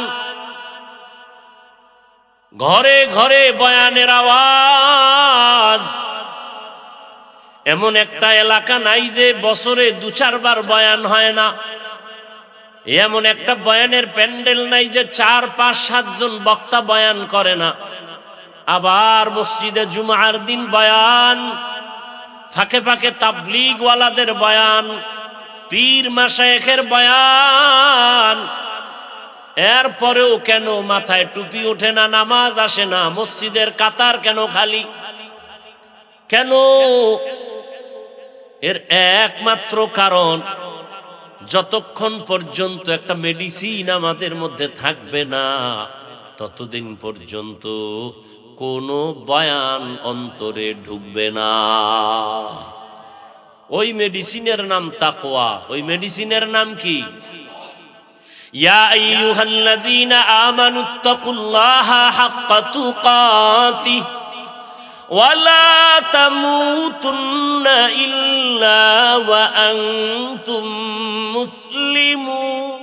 ঘরে ঘরে বয়ানের আওয়াজ। এমন একটা এলাকা নাই যে বছরে 2-4 বার বয়ান হয় না, এমন একটা বয়ানের প্যান্ডেল নাই যে 4-5-7 জন বক্তা বয়ান করে না। আবার মসজিদে জুমার দিন বয়ান, ফাঁকে ফাঁকে তাবলীগ ওয়ালাদের বয়ান, পীর মাশায়েখের বয়ান। এরপরেও কেন মাথায় টুপি ওঠে না, নামাজ আসে না, মসজিদের কাতার কেন খালি? কেন? এর একমাত্র কারণ, যতক্ষণ পর্যন্ত একটা মেডিসিন আমাদের মধ্যে থাকবে না, ততদিন পর্যন্ত কোনো বয়ান অন্তরে ঢুকবে না। ওই মেডিসিনের নাম তাকওয়া। ওই মেডিসিনের নাম কি? ইয়া আইয়ুহাল্লাযীনা আমানুত্তাকুল্লাহা হাক্কা তুকাতিহি ওয়া লা তামুতুন্না ইল্লা ওয়া আনতুম মুসলিমুন।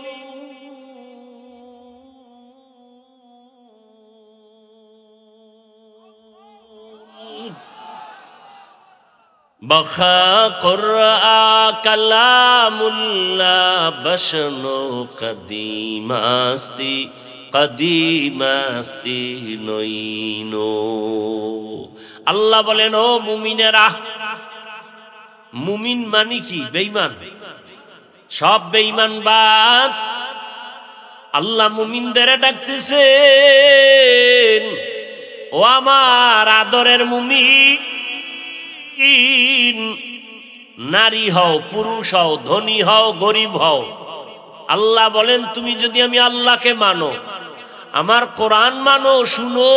বখা কুরআ কালামুল্লাহ বশনো কদিমাস্তি কদিমাস্তি নইনো। আল্লাহ বলেন, ও মুমিনেরা। মুমিন মানে কি? বেঈমান। সব বেঈমান বাদ। আল্লাহ মুমিনদের ডাকতেছেন, ও আমার আদরের মুমিন, নারী হও, পুরুষ হও, ধনী হও, গরিব হও, আল্লাহ বলেন তুমি যদি আমি আল্লাহকে মানো, আমার কোরআন মানো, শুনো,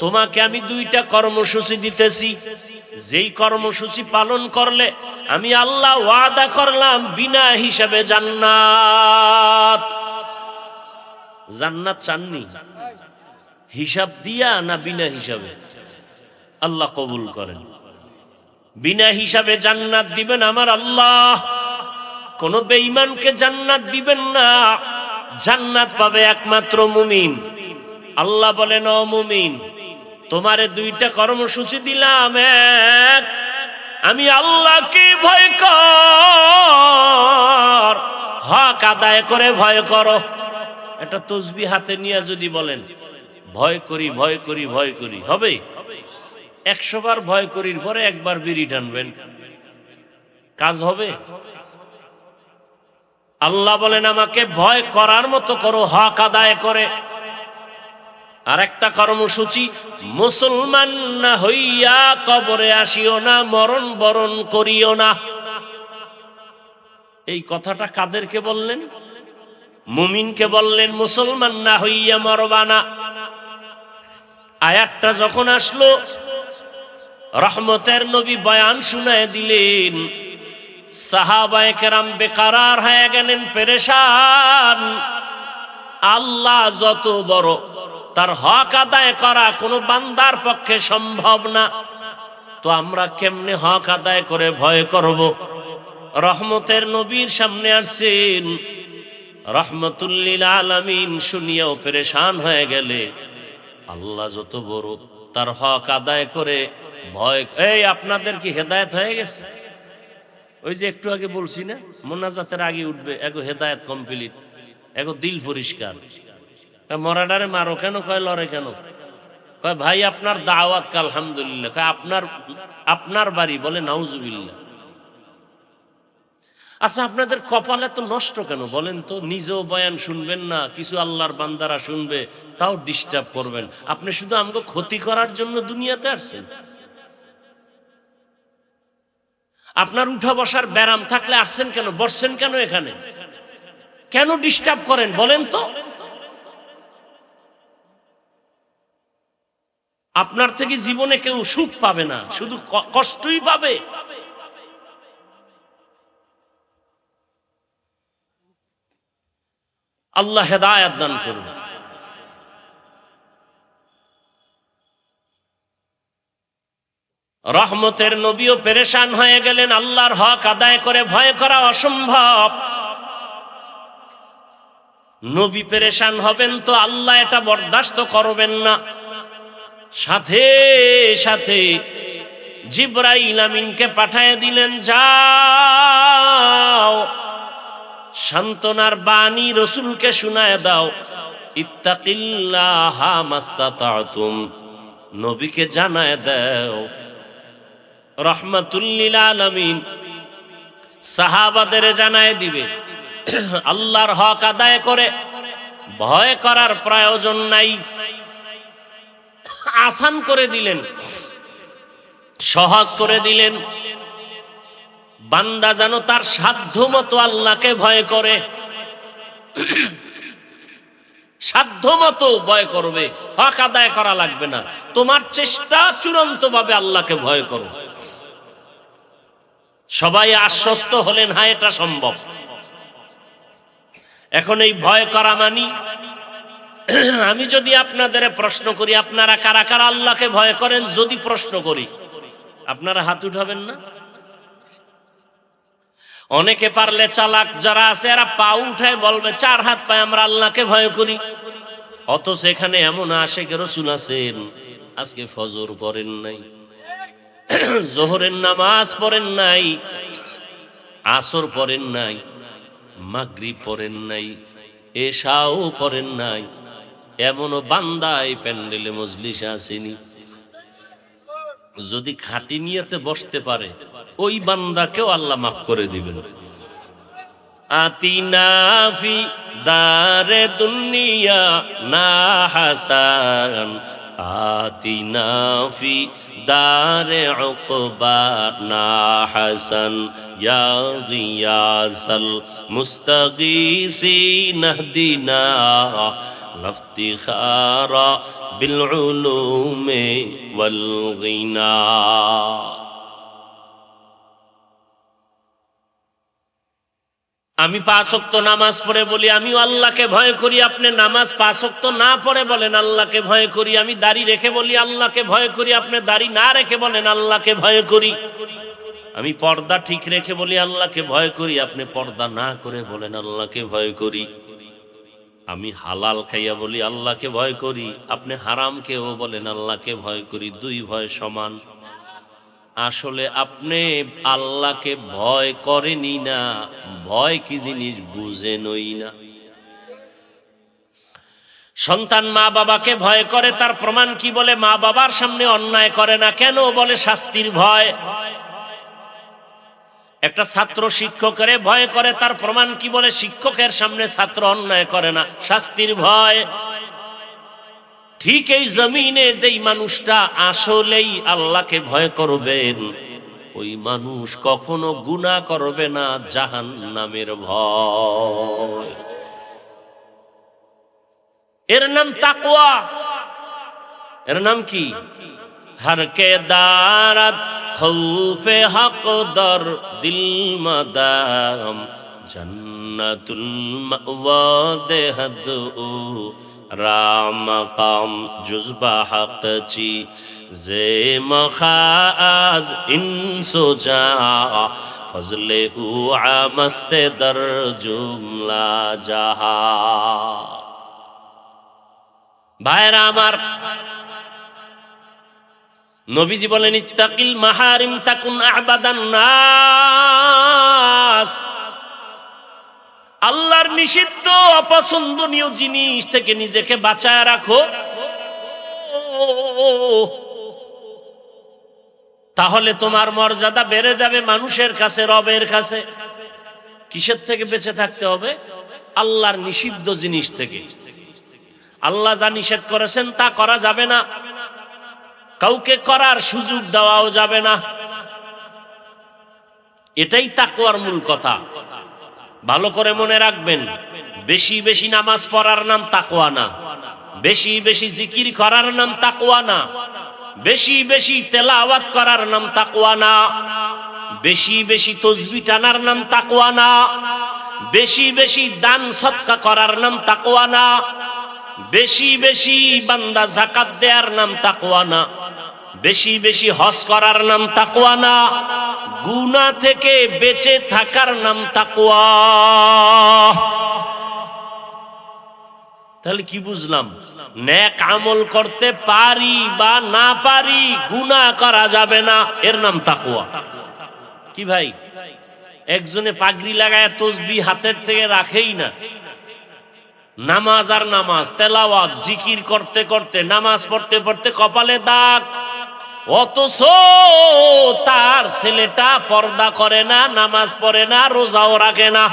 তোমাকে আমি 2টা কর্মসূচি দিতেছি। যেই কর্মসূচি পালন করলে আমি আল্লাহ ওয়াদা করলাম বিনা হিসাবে জান্নাত। জান্নাত চাননি? হিসাব দিয়া না বিনা হিসাবে? আল্লাহ কবুল করেন। বিনা হিসাবে জান্নাত দিবেন আমার আল্লাহ। কোন বেঈমানকে জান্নাত দিবেন না। জান্নাত পাবে একমাত্র মুমিন। আল্লাহ বলেন, ও মুমিন, তোমারে 2টা কর্মসূচি দিলাম। এক, আমি আল্লাহকে ভয় কর, হক আদায় করে ভয় করো। একটা তসবিহ হাতে নিয়ে যদি বলেন ভয় করি, ভয় করি, ভয় করি, হবে? 100 বার ভয় করির পরে একবার বিড়ি টানবেন, কাজ হবে? আল্লাহ বলেন আমাকে ভয় করার মতো করো, হক আদায় করে। আর একটা কর্মসূচি, মুসলমান না হইয়া কবরে আসিও না, মরণ বরণ করিও না। এই কথাটা কাদেরকে বললেন? মুমিনকে বললেন, মুসলমান না হইয়া মরবা না। আয়াতটা যখন আসলো, রহমতের নবী বয়ান শুনায় দিলেন, সাহাবায়ে কেরাম বেকারার হয়ে গেলেন, পেরেশান। আল্লাহ যত বড়, তার হক আদায় করা কোনো বান্দার পক্ষে সম্ভব না। তো আমরা কেমনে হক আদায় করে ভয় করব? রহমতের নবীর সামনে আসছেন, রহমতুল লিল আলামিন শুনিয়াও পেরেশান হয়ে গেলে, আল্লাহ যত বড়, তার হক আদায় করে ভয়। এই আপনাদের কি হেদায়েত হয়ে গেছে? ওই যে একটু আগে বলছি না, মোনাজাতের আগে উঠবে, এগো হেদায়েত কমপ্লিট, এগো দিল পরিষ্কার। মরাডারে মারো কেন? কয় লড়ে কেন? কয় ভাই আপনার দাওয়াত, আলহামদুলিল্লাহ। কয় আপনার বাড়ি? বলে নাউজুবিল্লাহ। আচ্ছা, আপনাদের কপালে তো নষ্ট কেন বলেন তো? নিজেও বয়ান শুনবেন না, কিছু আল্লাহর বান্দারা শুনবে, তাও ডিস্টার্ব করবেন। আপনি শুধু আমাকে ক্ষতি করার জন্য দুনিয়াতে আসছেন? আপনার উঠা বসার ব্যারাম থাকলে আসছেন কেন? বসছেন কেন এখানে? কেন ডিস্টার্ব করেন বলেন তো? আপনার থেকে জীবনে কেউ সুখ পাবে না, শুধু কষ্টই পাবে। আল্লাহ হেদায়েত দান করুন। রহমতের নবীও পেরেশান হয়ে গেলেন, আল্লাহর হক আদায় করে ভয় করা অসম্ভব। নবী পেরেশান হবেন তো আল্লাহ এটা বরদাস্ত করবেন না। সাথে সাথে জিবরাইল আমিনকে পাঠিয়ে দিলেন, যাও সান্ত্বনার বাণী রসুলকে শুনায় দাও, ইত্তাকিল্লাহা মাস্তাতাতুম, নবীকে জানায় দাও। রহমাতুল লিল আলামিন সাহাবাদের জানায় দিবে, আল্লাহর হক আদায় করে ভয় করার প্রয়োজন নাই। আসান করে দিলেন, সহজ করে দিলেন। বান্দা যেন তার সাধ্য মতো আল্লাহকে ভয় করে, সাধ্য মতো ভয় করবে, হক আদায় করা লাগবে না। তোমার চেষ্টা চূড়ান্ত ভাবে আল্লাহকে ভয় করো। সবাই আশ্বস্ত হলেন, হ্যাঁ এটা সম্ভব। এখন এই ভয় করা মানি, আমি যদি আপনাদের প্রশ্ন করি, আপনারা কারা কারা আল্লাহকে ভয় করেন? যদি প্রশ্ন করি, আপনারা হাত উঠাবেন না? অনেকে পারলে চালাক যারা আছে, এরা পা উঠায় বলবে 4 হাত পায় আমরা আল্লাহকে ভয় করি। অথচ এখানে এমন আশিক রাসূল আছেন, আজকে ফজর পড়েন নাই, জোহরের নামাজ পড়েন নাই, আসর পড়েন নাই, মাগরিব পড়েন নাই, এশাও পড়েন নাই, এমনও বান্দা এই প্যান্ডেলে মজলিসে আসেনি। যদি খাঁটি নিয়তে বসতে পারে, ওই বান্দাকেও আল্লাহ মাফ করে দিবেন। আতিনা ফি দারে দুনিয়া না হাসান, আতিনা ফি দারে উকবা না হাসান, ইয়া গিয়াসাল মুস্তাগীসিন ইহদিনা লাফতিখারা বিল উলুমি ওয়াল গিনা। আমি 5 ওয়াক্ত নামাজ পড়ে বলি আমিও আল্লাহকে ভয় করি, আপনি নামাজ 5 ওয়াক্ত না পড়ে বলেন আল্লাহকে ভয় করি। আমি দাড়ি রেখে বলি আল্লাহকে ভয় করি, আপনি দাড়ি না রেখে বলেন আল্লাহকে ভয় করি। আমি পর্দা ঠিক রেখে বলি আল্লাহকে ভয় করি, আপনি পর্দা না করে বলেন আল্লাহকে ভয় করি। আমি হালাল খাইয়া বলি আল্লাহকে ভয় করি, আপনি হারাম খেয়েও বলেন আল্লাহকে ভয় করি। 2 ভয় সমান। আসলে আপনি আল্লাহকে ভয় করেনই না, ভয় কি জিনিস বুঝেনই না। সন্তান মা বাবাকে ভয় করে, তার প্রমাণ কি? বলে মা বাবার সামনে অন্যায় করে না। কেন? বলে শাস্তির ভয়। একটা ছাত্র শিক্ষকের ভয় করে, তার প্রমাণ কি? বলে শিক্ষকের সামনে ছাত্র অন্যায় করে না, শাস্তির ভয়। ঠিক এই জমিনে যেই মানুষটা আসলেই আল্লাহকে ভয় করবেন, ওই মানুষ কখনো গুনাহ করবে না, জাহান্নামের ভয়। এর নাম তাকওয়া। এর নাম কি? हर के दारत खौफे हक दर दिल मदाम जन्नतुल मअवा देहद राम काम जुज़्बा हक ची जे मखाज इंसो जा फजले हुआ मस्ते दर जुमला जहा। भाईरा आमार, নবীজি বলেন ইত্তাকিল মাহারিম তাকুন আবাদান নাস। আল্লাহর নিষিদ্ধ অপছন্দনীয় জিনিস থেকে নিজেকে বাঁচায় রাখো, তাহলে তোমার মর্যাদা বেড়ে যাবে মানুষের কাছে, রবের কাছে। কিসের থেকে বেঁচে থাকতে হবে? আল্লাহর নিষিদ্ধ জিনিস থেকে। আল্লাহ যা নিষেধ করেছেন তা করা যাবে না, কাউকে করার সুযোগ দেওয়াও যাবে না। এটাই তাকওয়ার মূল কথা। ভালো করে মনে রাখবেন, বেশি বেশি নামাজ পড়ার নাম তাকওয়া না, বেশি বেশি জিকির করার নাম তাকওয়া না, বেশি বেশি তেলাওয়াত করার নাম তাকওয়া না, বেশি বেশি তাসবিহ টানার নাম তাকওয়া না, বেশি বেশি দান সদকা করার নাম তাকওয়া না, বেশি বেশি বান্দা যাকাত দেওয়ার নাম তাকওয়া না, বেশি বেশি হজ করার নাম তাকওয়া না, গুনাহ থেকে বেঁচে থাকার নাম তাকওয়া। তাহলে কি বুঝলাম? নেক আমল করতে পারি বা না পারি, গুনাহ করা যাবে না, এর নাম তাকওয়া। কি ভাই, একজনে পাগড়ি লাগায় তাসবিহ হাতের থেকে রাখেই না, নামাজ আর নামাজ, তেলাওয়াত জিকির করতে করতে, নামাজ পড়তে পড়তে কপালে দাগ, অথচ তার ছেলেটা পর্দা করে না, নামাজ পড়ে না, রোজাও রাখে না।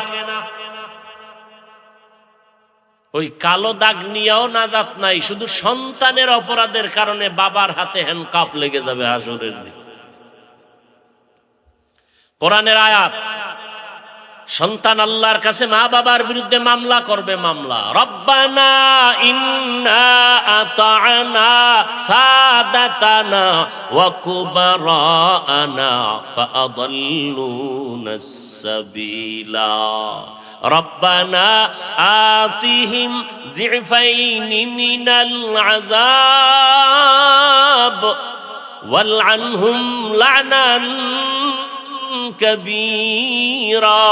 ওই কালো দাগ নিয়েও নাজাত নাই, শুধু সন্তানের অপরাধের কারণে বাবার হাতে হ্যান্ডকাপ লেগে যাবে হাসরের দিন। কোরআনের আয়াত, সন্তান আল্লাহর কাছে মা বাবার বিরুদ্ধে মামলা করবে, মামলা। রব্বানা ইন্না আতা'না সাদাতানা ওয়া কুবারানা ফাআদাল্লুনাস সাবিলা রব্বানা আতিহিম যিফাইনি মিনাল আযাব ওয়ালআনহুম লা'নান কবীরা।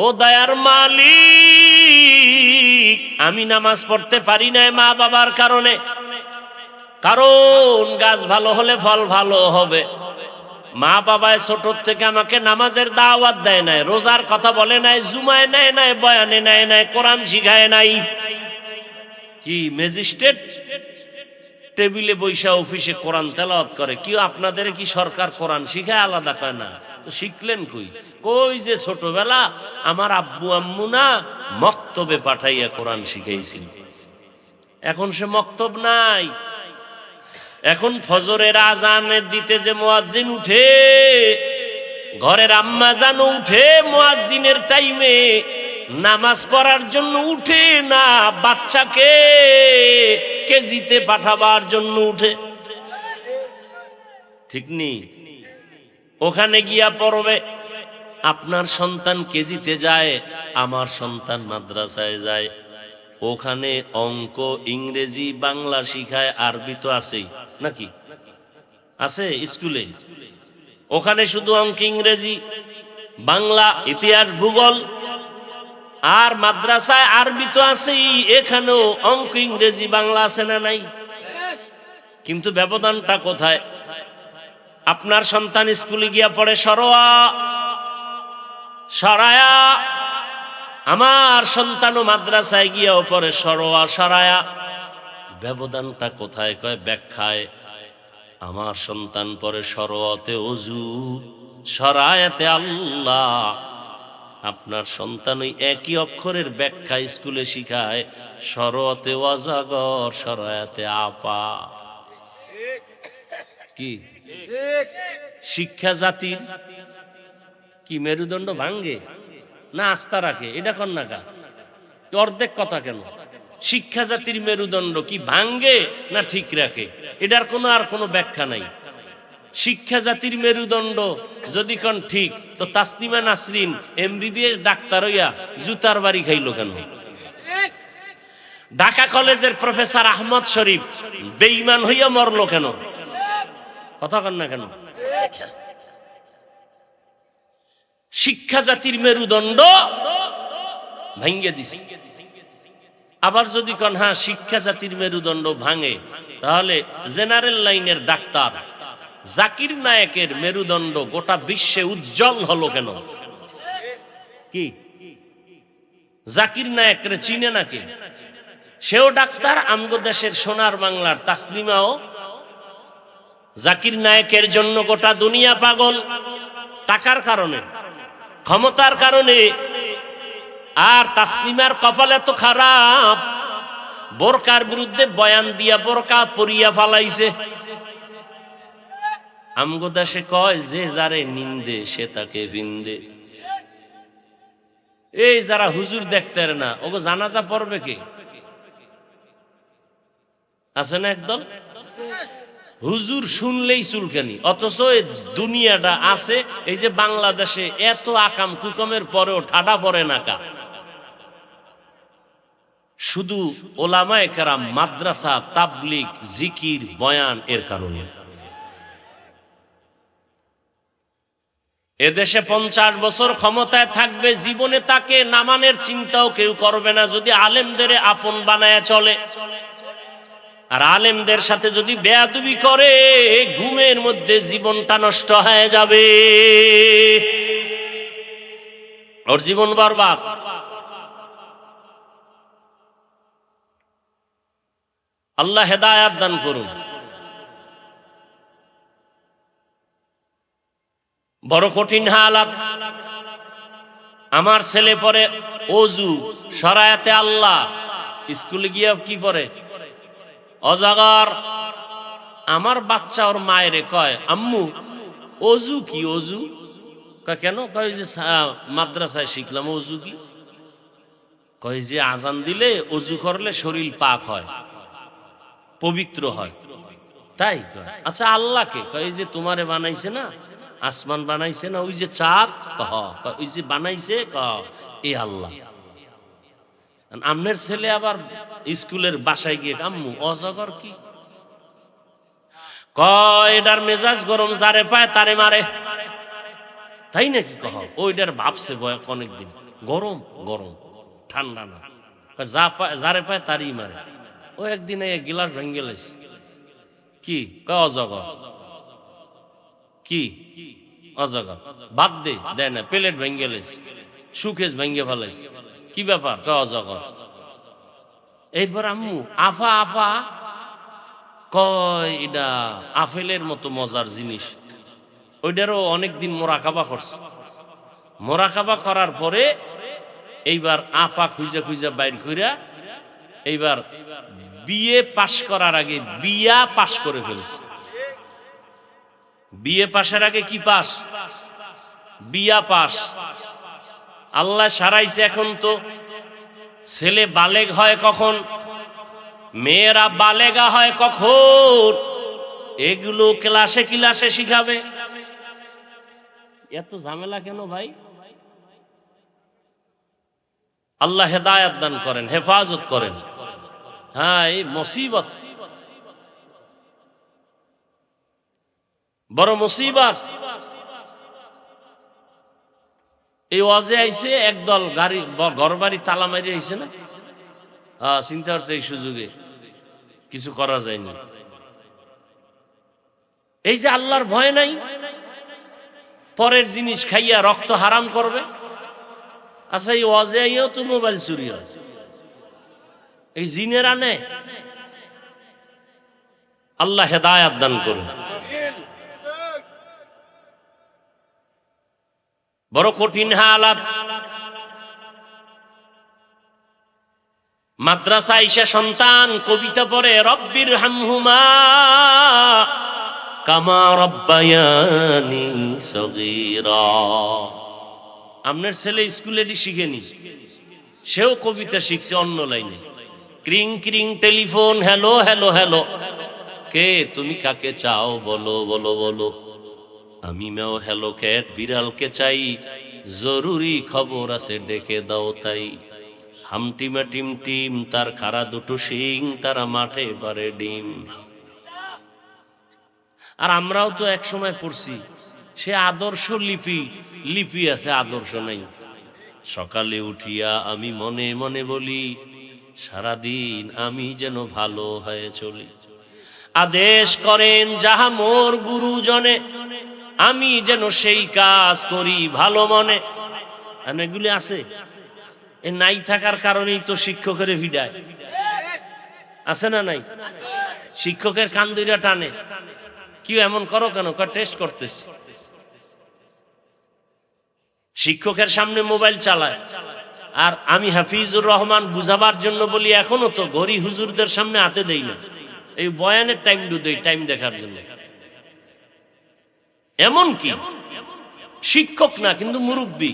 ও দয়ার মালিক, আমি নামাজ পড়তে পারি না মা বাবার কারণে, কারণ গাছ ভালো হলে ফল ভালো হবে। মা বাবায় ছোট থেকে আমাকে নামাজের দাওয়াত দেয় নাই, রোজার কথা বলে নাই, জুমায় নেয় নাই, বয়ানে নেয় নাই, কোরআন শিখায় নাই। কি ম্যাজিস্ট্রেট টেবিলে বৈশা অফিসে কোরআন তেলাওয়াত করে, কি আপনাদের কি সরকার কোরআন শিখায় আলাদা কয় না? তো শিখলেন কই? কই যে ছোটবেলা আমার আব্বু আম্মু না মক্তবে পাঠাইয়া কোরআন শিখাইছিল। এখন সে মক্তব নাই। এখন ফজরের আজানের দিতে যে মুয়াজ্জিন উঠে, ঘরের আম্মা জানো উঠে মুয়াজ্জিনের টাইমে, নামাজ পড়ার জন্য উঠে না, বাচ্চাকে কেজিতে পাঠাবার জন্য উঠে। ঠিক নেই? ওখানে গিয়া পড়বে। আপনার সন্তান কেজিতে যায়, আমার সন্তান মাদ্রাসায় যায়। ওখানে অঙ্ক, ইংরেজি, বাংলা শিখায়, আরবি তো আছেই নাকি? আছে স্কুলে। ওখানে শুধু অঙ্ক, ইংরেজি, বাংলা, ইতিহাস, ভূগোল, আর মাদ্রাসায় আরবি তো আছেই। এখানেও অঙ্ক, ইংরেজি, বাংলা আছে না নাই? কিন্তু ব্যবধানটা কোথায়? আপনার সন্তান স্কুলে গিয়া পড়ে সরোয়া, সরায়া, আমার সন্তানও মাদ্রাসায় গিয়াও পড়ে সরোয়া, সরায়া। ব্যবধানটা কোথায়? কয় ব্যাখ্যায়। আমার সন্তান পড়ে সরোয়াতে অজু, সরায়াতে আল্লাহ। আপনার সন্তান ওই একই অক্ষরের ব্যাখ্যা স্কুলে শিখায়, সরোয়াতে ওয়াজাগর, সরায়াতে আপা। কি শিক্ষা জাতির কি মেরুদণ্ড ভাঙ্গে না আস্থা রাখে? এটা কর না কা, অর্ধেক কথা কেন? শিক্ষা জাতির মেরুদণ্ড কি ভাঙ্গে না ঠিক রাখে, এটার আর কোনো ব্যাখ্যা নাই। শিক্ষা জাতির মেরুদণ্ড যদি কোন ঠিক, তো তাসনিমা নাসরিন এমবিবিএস ডাক্তার হইয়া জুতার বাড়ি খাইল কেন? ঢাকা কলেজের প্রফেসর আহমদ শরীফ বেঈমান হইয়া মরলো কেন? কথা কন না কেন? শিক্ষা জাতির মেরুদণ্ড ভাঙ্গে দিছে। আবার যদি কোন হ্যাঁ শিক্ষা জাতির মেরুদণ্ড ভাঙে, তাহলে জেনারেল লাইনের ডাক্তার জাকির নায়েকের মেরুদণ্ড গোটা বিশ্বে উজ্জ্বল হলো কেন? কি জাকির নায়েকের চিনে নাকি? সেও ডাক্তার, আমগো দেশের সোনার বাংলার তাসলিমাও জাকির নায়েকের জন্য গোটা দুনিয়া পাগল। টাকার কারণে, ক্ষমতার কারণে। আর তাসলিমার কপাল এত খারাপ, বোরকার বিরুদ্ধে বয়ান দিয়া বোরকা পরিয়া ফালাইছে। আমগো দেশে কয় যে যারে নিন্দে সে তাকে ভিন্দে। এই যারা হুজুর দেখতে না, ওগো জানাজা পড়বে কে? আছে না একদল হুজুর শুনলেই চুলকানি, অথচ দুনিয়াটা আছে। এই যে বাংলাদেশে এত আকাম কুকামের পরেও ঠাডা পড়ে না কা? শুধু ওলামায়ে কেরাম, মাদ্রাসা, তাবলিগ, জিকির, বয়ান এর কারণে। এদেশে 50 বছর ক্ষমতায় থাকবে, জীবনে তাকে নামানের চিন্তাও কেউ করবে না যদি আলেমদের আপন বানায় চলে। আর আলেমদের সাথে যদি বেয়াদবি করে, ঘুমের মধ্যে জীবনটা নষ্ট হয়ে যাবে, ওর জীবন বরবাদ। আল্লাহ হেদায়াত দান করুন। বড় কঠিন হালাত। আমার ছেলে পরে ওযু শরায়াতে আল্লাহ, স্কুলে গিয়ে কি পড়ে? অজাগর। আমার বাচ্চা ওর মায়েরে কয়, আম্মু ওযু কি? ওযু কয় কেন? কয় যে মাদ্রাসায় শিখলাম। ওযু কি? কয় যে আজান দিলে ওযু করলে শরীর পাক হয়, পবিত্র হয়। তাই? আচ্ছা আল্লাহকে? কয় যে তোমারে বানাইছে না, আসমান বানাইছে না, ওই যে চাঁদ, ওই যে বানাইছে, এ আল্লাহ। আমনের ছেলে আবার স্কুলের বাসায় গিয়ে, আম্মু অজগর কি? কয় এটার মেজাজ গরম, যারে পায় তারে মারে। তাই নাকি? কহ ওইটার ভাবছে অনেকদিন, গরম গরম, ঠান্ডা না। যারে পায় তারই মারে। ও একদিন এই গিলাস ভেঙে লাইছে। কি? কয় অজগর। কি অজগর? বাদ দে, দেয় না। প্লেট ভেঙে লাইছে, সুকেশ ভেঙে ফেলাইছে। কি ব্যাপার? কয় অজগর। এরপর আম্মু আফা আফা, কয় এটা আপেলের মতো মজার জিনিস। ওইটারও অনেকদিন মোরাকাবা করছে। মোরাকাবা করার পরে এইবার আপা খুঁজা খুঁজা বাইর কইরা এইবার বিএ পাশ করার আগে বিয়া পাশ করে ফেলছে। বিএ পাশের আগে কি পাস? বিয়া পাস। আল্লাহ সারাইছে। এখন তো ছেলে বালেগ হয় কখন, মেয়েরা বালেগা হয় কখন, এগুলো ক্লাসে ক্লাসে শিখাবে। এত ঝামেলা কেন ভাই? আল্লাহ হেদায়াত দান করেন, হেফাজত করেন। হ্যাঁ, এই মুসিবত, বড় মুসিবত। এই ওয়াজে আইছে একদল গাড়ি, ঘর বাড়ি তালা মারি আইছে না? চিন্তা করছে এই সুযোগে কিছু করা যায়নি। এই যে আল্লাহর ভয় নাই, পরের জিনিস খাইয়া রক্ত হারাম করবে। আচ্ছা এই ওয়াজে আইও তো মোবাইল চুরি হয়, এই জিনেরা নেয়। আল্লাহ হেদায়াত দান করুন। বড় কঠিন হালাত। মাদ্রাসা আইসা সন্তান কবিতা পড়ে, রব্বির হামহুমা কামা রব্বায়ানি সগীরা। আপনার ছেলে স্কুলেরই শিখেনি, সেও কবিতা শিখছে অন্য লাইনে। ক্রিং ক্রিং টেলিফোন, হ্যালো হ্যালো হ্যালো, কে তুমি, কাকে চাও, বলো বলো বলো। আমি ম্যাও হ্যালো ক্যাট, বিড়ালকে চাই, জরুরি খবর আছে ডেকে দাও তাই। হামটিমা টিম টিম, তার খাড়া দুটো শিং, তারা মাঠে পারে ডিম। আর আমরাও তো এক সময় পড়ছি, সে আদর্শ লিপি, লিপি আছে আদর্শ নাই। সকালে উঠিয়া আমি মনে মনে বলি, সারাদিন আমি যেন ভালো হয়ে চলি। আদেশ করেন যাহা মোর গুরুজনে, আমি যেন সেই কাজ করি ভালো মনে। এগুলি আছে, এ নাই থাকার কারণেই তো শিক্ষকের ভিড়ায়, আছে না নাই? শিক্ষকের কান দুইটা টানে, কি এমন করো কেন? টেস্ট করতেছি। শিক্ষকের সামনে মোবাইল চালায়, আর আমি হাফিজুর রহমান বুঝাবার জন্য বলি, এখনো তো গরি হুজুরদের সামনে হাতে দেই না, এই বয়ানের টাইম দেই, টাইম দেখার জন্য। এমন কি শিক্ষক না কিন্তু মুরব্বী,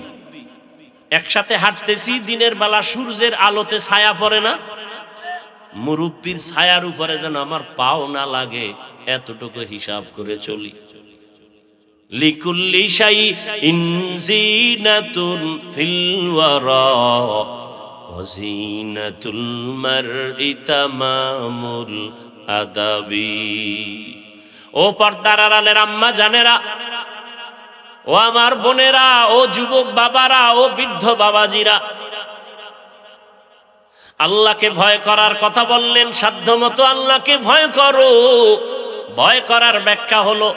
একসাথে হাঁটতেছি, দিনের বেলা সূর্যের আলোতে ছায়া পড়ে না, মুরব্বীর ছায়ার উপরে যেন আমার পাও না লাগে, এতটুকু হিসাব করে চলি। লিকুল্লি শাইইন জিনাতুন ফিল ওয়ারা ওয়া জিনাতুল মারই তামামুল আদাবি। ও পর্দার আড়ালের আম্মা জানেরা, ও আমার বোনেরা, ও যুবক বাবারা, ও বৃদ্ধ বাবাজিরা, আল্লাহকে ভয় করার কথা বললেন, সাধ্যমতো আল্লাহকে ভয় করো। ভয় করার ব্যাখ্যা হলো,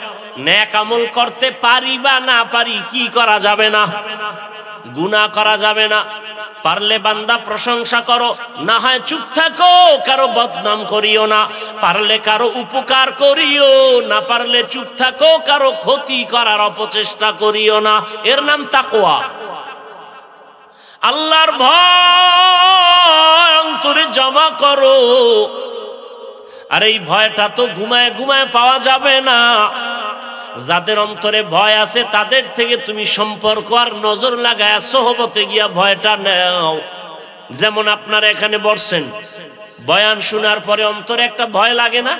নেক আমল করতে পারি বা না পারি, কি করা যাবে না, গুনাহ করা যাবে না। পারলে বান্দা প্রশংসা করো, না হয় চুপ থাকো, কারো বদনাম করিও না। পারলে কারো উপকার করিও, না পারলে চুপ থাকো, কারো ক্ষতি করার অপচেষ্টা করিও না। এর নাম তাকওয়া। আল্লাহর ভয় অন্তরে জমা করো। আর এই ভয়টা তো ঘুমায় ঘুমায় পাওয়া যাবে না। যাদের অন্তরে ভয় আছে তাদের থেকে তুমি সম্পর্ক আর নজর লাগায় সোহবতে গিয়া ভয়টা নাও। যেমন আপনারা এখানে বসছেন, বয়ান শোনার পরে অন্তরে একটা ভয় লাগে না?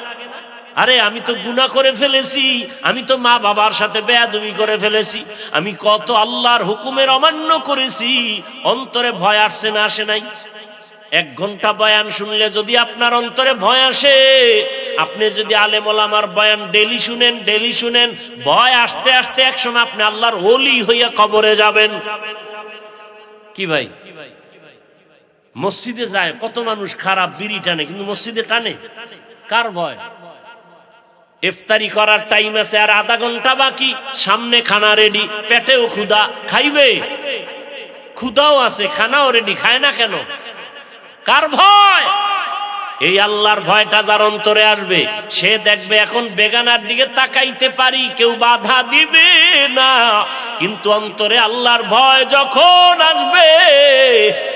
আরে আমি তো গুনাহ করে ফেলেছি, আমি তো মা বাবার সাথে বেয়াদবি করে ফেলেছি, আমি কত আল্লাহর হুকুমের অমান্য করেছি। অন্তরে ভয় আসছে না আসে নাই? 1 ঘন্টা বয়ান শুনলে যদি আপনার অন্তরে ভয় আসে, আপনি যদি আলেম ওলামার বয়ান ডেলি শুনেন, ভয় আসতে আসতে একসময় আপনি আল্লাহর ওলি হইয়া কবরে যাবেন। কি ভাই, মসজিদে যায় কত মানুষ খারাপ বিড়ি টানে, কিন্তু মসজিদে টানে কার ভয়? ইফতারি করার টাইম আছে, আর আধা ঘন্টা বাকি, সামনে খানা রেডি, পেটেও ক্ষুধা, খাইবে, ক্ষুধাও আছে, খানাও রেডি, খায় না কেন? কার ভয়? এই আল্লাহর ভয়টা যার অন্তরে আসবে, সে দেখবে এখন বেগানার দিকে তাকাইতে পারি, কেউ বাধা দিবে না। কিন্তু অন্তরে আল্লাহর ভয় যখন আসবে,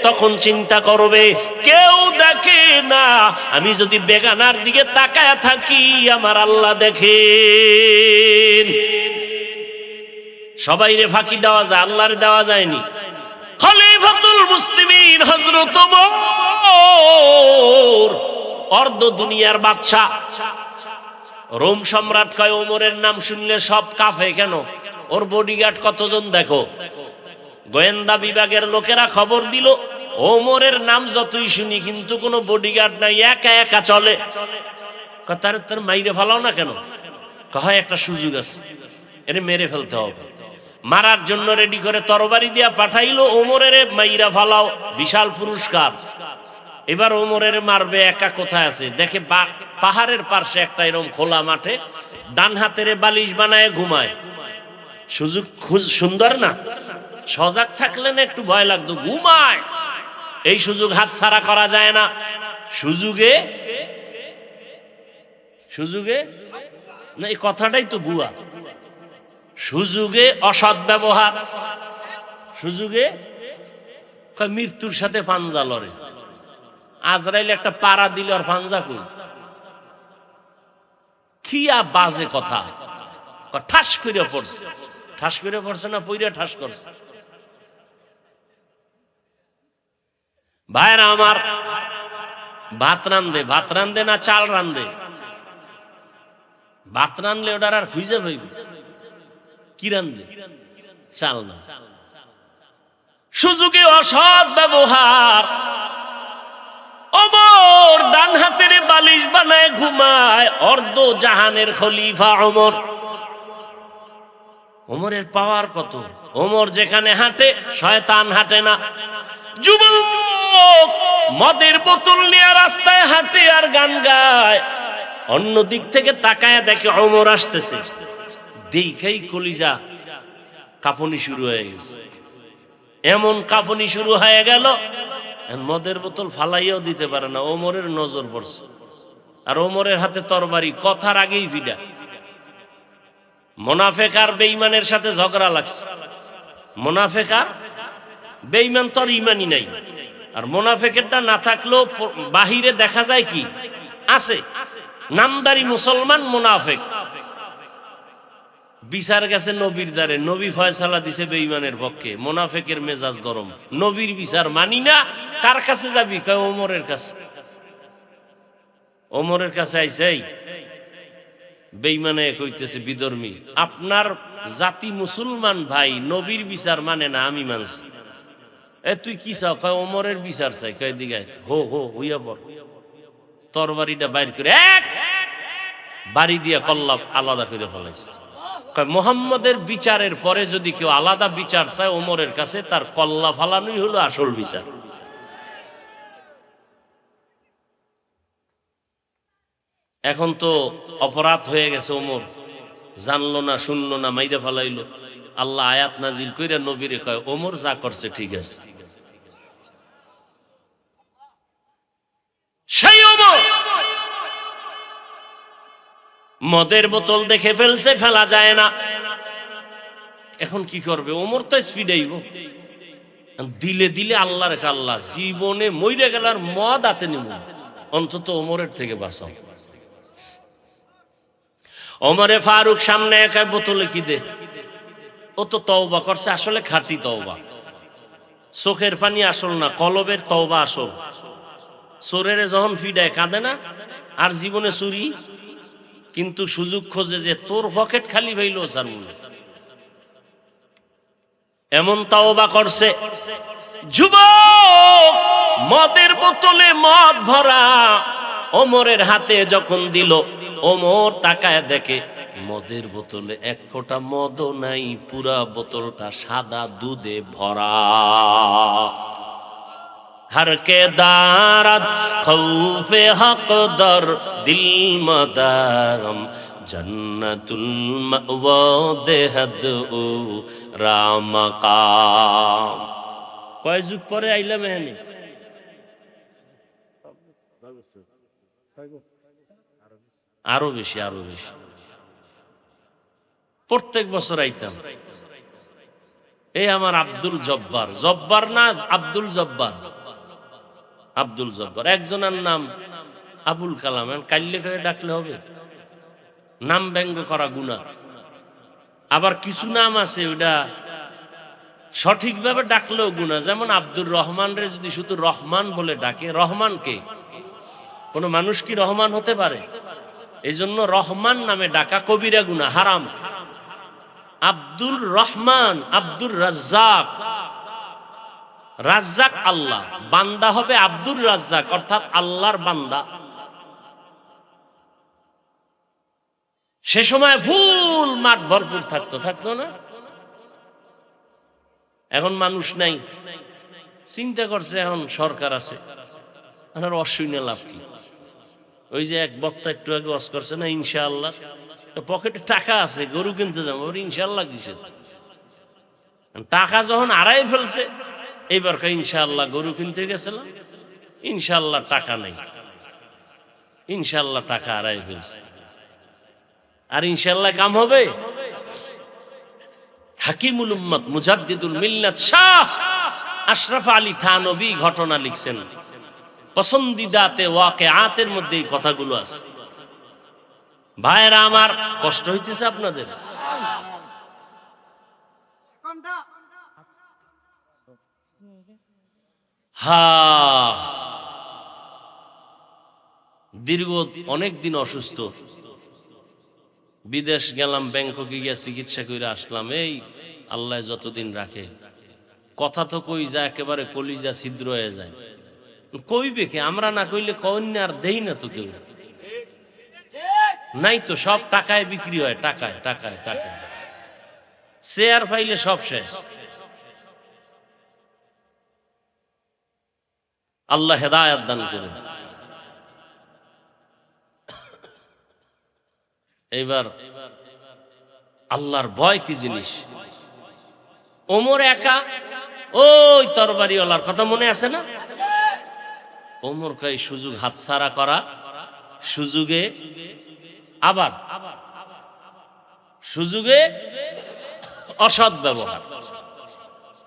তখন চিন্তা করবে, কেউ দেখে না, আমি যদি বেগানার দিকে তাকায় থাকি, আমার আল্লাহ দেখেন। সবাইরে ফাঁকি দেওয়া যায়, আল্লাহরে দেওয়া যায়নি। খলিফাতুল মুসলিমিন হযরত ওমর, অর্ধ দুনিয়ার বাদশা, রোম সম্রাট কয় ওমরের নাম শুনলে সব কাঁপে কেন? ওর বডিগার্ড কতজন দেখো। গোয়েন্দা বিভাগের লোকেরা খবর দিল, ওমরের নাম যতই শুনি কিন্তু কোনো বডিগার্ড নাই, একা একা চলে। তার মাইরে ফেলাও না কেন? কয় একটা সুযোগ আছে, এর মেরে ফেলতে হবে। মারার জন্য রেডি করে তরবারি দিয়া পাঠাইলো, ওমরের মাইরা ফালাও, বিশাল পুরস্কার। এবার ওমরের মারবে, একা কোথায় আছে দেখে, পাহাড়ের পাশে একটা এরকম খোলা মাঠে, ডান হাতের বালিশ বানায় ঘুমায়। সুযোগ সুন্দর না? সজাগ থাকলে না একটু ভয় লাগতো, ঘুমায়। এই সুযোগ হাত ছাড়া করা যায় না। সুযোগে না, এই কথাটাই তো বুয়া। সুযোগে অসৎ ব্যবহার, সুযোগে মৃত্যুর সাথে পাঞ্জা লড়ে। আজরাইল একটা পাড়া দিল, আর পাঞ্জা কই? কি বাজে কথা। ঠাস করে পড়ছে, ঠাস করে পড়ছে না, পইরা ঠাস করছে। ভাইরা আমার, ভাত রান্ধে না চাল রান্ধে? ভাত রানলে ওটার আর খুঁজে পাইবে, কি রান্ধে? চাল না। সুযোগে অসৎ ব্যবহার। ওমর ডান হাতের বালিশ বানায় ঘুমায়, অর্ধ জাহানের খলিফা ওমর। ওমরের পাওয়ার কত! ওমর যেখানে হাঁটে শয়তান হাঁটে না। যুবক মদের বোতল নিয়ে রাস্তায় হাঁটে আর গান গায়, অন্য দিক থেকে তাকায় দেখে ওমর আসতেছে, দেখেই কলিজা কাঁপুনি শুরু হয়ে গেছে। এমন কাঁপুনি শুরু হয়ে গেল, মদের বোতল ফালাইয়াও দিতে পারে না, ওমরের নজর পড়ছে। আর ওমরের হাতে তরবারি, কথার আগেই ভিডা। মুনাফিক আর বেঈমানের সাথে ঝগড়া লাগছে। মুনাফিক আর বেঈমান তোর ইমানই নাই। আর মুনাফিকেরটা না থাকলেও বাহিরে দেখা যায় কি আছে, নামদারি মুসলমান মুনাফিক। বিচার গেছে নবীর দ্বারে, নবী ফয়সালা দিছে বেঈমানের পক্ষে, মুনাফিকের মেজাজ গরম। নবীর বিচার মানি না, কার কাছে যাবি? কয় ওমরের কাছে। ওমরের কাছে আইছে, বেঈমানে কইতেছে বিধর্মী, আপনার জাতি মুসলমান ভাই নবীর বিচার মানে না, আমি মানছি। তুই কি চাও? কয় ওমরের বিচার চাই। কয় দিকে হো হো হইয়া পড়। তরবারিটা বাইর করে এক বাড়ি দিয়া কল্লা আলাদা করে ফেলাইছে। কয় মুহাম্মদের বিচারের পরে যদি কেউ আলাদা বিচার চায় ওমরের কাছে, তার কল্লা ফালানোই হলো আসল বিচার। এখন তো অপরাধ হয়ে গেছে, ওমর জানলো না, শুনলো না, মাইরা ফালাইলো। আল্লাহ আয়াত নাজিল কইরা নবীরে কয় ওমর যা করছে ঠিক আছে। সেই ওমর মদের বোতল দেখে ফেলছে, ফেলা যায় না। এখন কি করবে? ওমর তো স্পিডাইব, দিলে দিলে আল্লাহর আল্লাহ, জীবনে মইরা গেলার মদ হাতে নিব, অন্তত ওমরের থেকে বাঁচাও। ওমরে ফারুক সামনে একা বোতলে কি দে, ও তো তওবা করছে, আসলে খাঁটি তওবা। চোখের পানি আসল না, কলবের তওবা আসল। চোরের যখন ফিডায় কাঁদে না, আর জীবনে চুরি, কিন্তু সুযোগ খোঁজে যে তোর পকেট খালি হইল স্যার, এমন তওবা করছে। যুবক মদের বোতলে মদ ভরা ওমরের হাতে যখন দিল, ওমর তাকায় দেখে মদের বোতলে এক ফোঁটা মদও নাই, পুরা বোতলটা সাদা দুধে ভরা। হরকে দারাত খৌফে হক দর দিল মদাম, জন্নতুল মাওয়া দেহদ ও রামকাম। কয় যুগ পরে আইলাম এখানে? আরো বেশি, আরো বেশি। প্রত্যেক বছর আইতাম। এই আমার আব্দুল জব্বার, জব্বার না আব্দুল জব্বার, আব্দুল জব্বার। একজনের নাম আবুল কালাম, কাল্লে করে ডাকলে হবে? নাম ব্যঙ্গ করা গুনাহ। আবার কিছু নাম আছে ওটা সঠিকভাবে ডাকলেও গুনাহ। যেমন আব্দুর রহমান রে যদি শুধু রহমান বলে ডাকে, রহমান কে? কোন মানুষ কি রহমান হতে পারে? এই জন্য রহমান নামে ডাকা কবিরা গুনাহ, হারাম। আব্দুল রহমান, আব্দুর রাজ্জাক, রাজ্জাক আল্লাহ, বান্দা হবে আব্দুর রাজ্জাক, অর্থাৎ আল্লাহর বান্দা। সে সময় ফুল মাঠ ভরপুর থাকতো, থাকতো না? এখন মানুষ নাই, চিন্তা করছে এখন সরকার আছে, আর অশুনে লাভ কি? ওই যে এক বক্তা একটু আগে ওয়াজ করছে না, ইনশাআল্লাহ, পকেটে টাকা আছে, গরু কিনতে যাবো, ইনশাআল্লাহ কিসের? টাকা যখন আড়াই ফেলছে, এইবার ইনশাআল্লাহ গরু কিনতে গেছিলাম, ইনশাআল্লাহ টাকা নাই, ইনশাআল্লাহ টাকা আড়াই ফেলছে, আর ইনশাআল্লাহ কাম হবে? হাকিমুল উম্মত মুজাদ্দিদুল মিল্লাত শাহ আশরাফ আলী থানভী ঘটনা লিখছেন, পসন্দিদাতে ওয়াকিআতের মধ্যে এই কথাগুলো আছে। ভাইরা আমার, কষ্ট হইতেছে আপনাদের? দীর্ঘ অনেক দিন অসুস্থ, বিদেশ গেলাম, ব্যাংককে গিয়া চিকিৎসা করে আসলাম। এই আল্লাহ যতদিন রাখে, কথা তো কই যায় একেবারে কলিজা ছিদ্র হয়ে যায়। কইবে কে? আমরা না কইলে কন্যা আর দেই না তো কেউ, নাই তো, সব টাকায় বিক্রি হয়, টাকায় টাকায় টাকায়, শেয়ার পাইলে সব শেষ। আল্লাহ হেদায়েত দান করুন। এইবার আল্লাহর ভয় কি জিনিস? ওমর একা, ওই তরবারিওয়ালার কথা মনে আছে না? ওমর কই সুযোগ হাতছাড়া করা, সুযোগে আবার সুযোগে অসৎ ব্যবহার।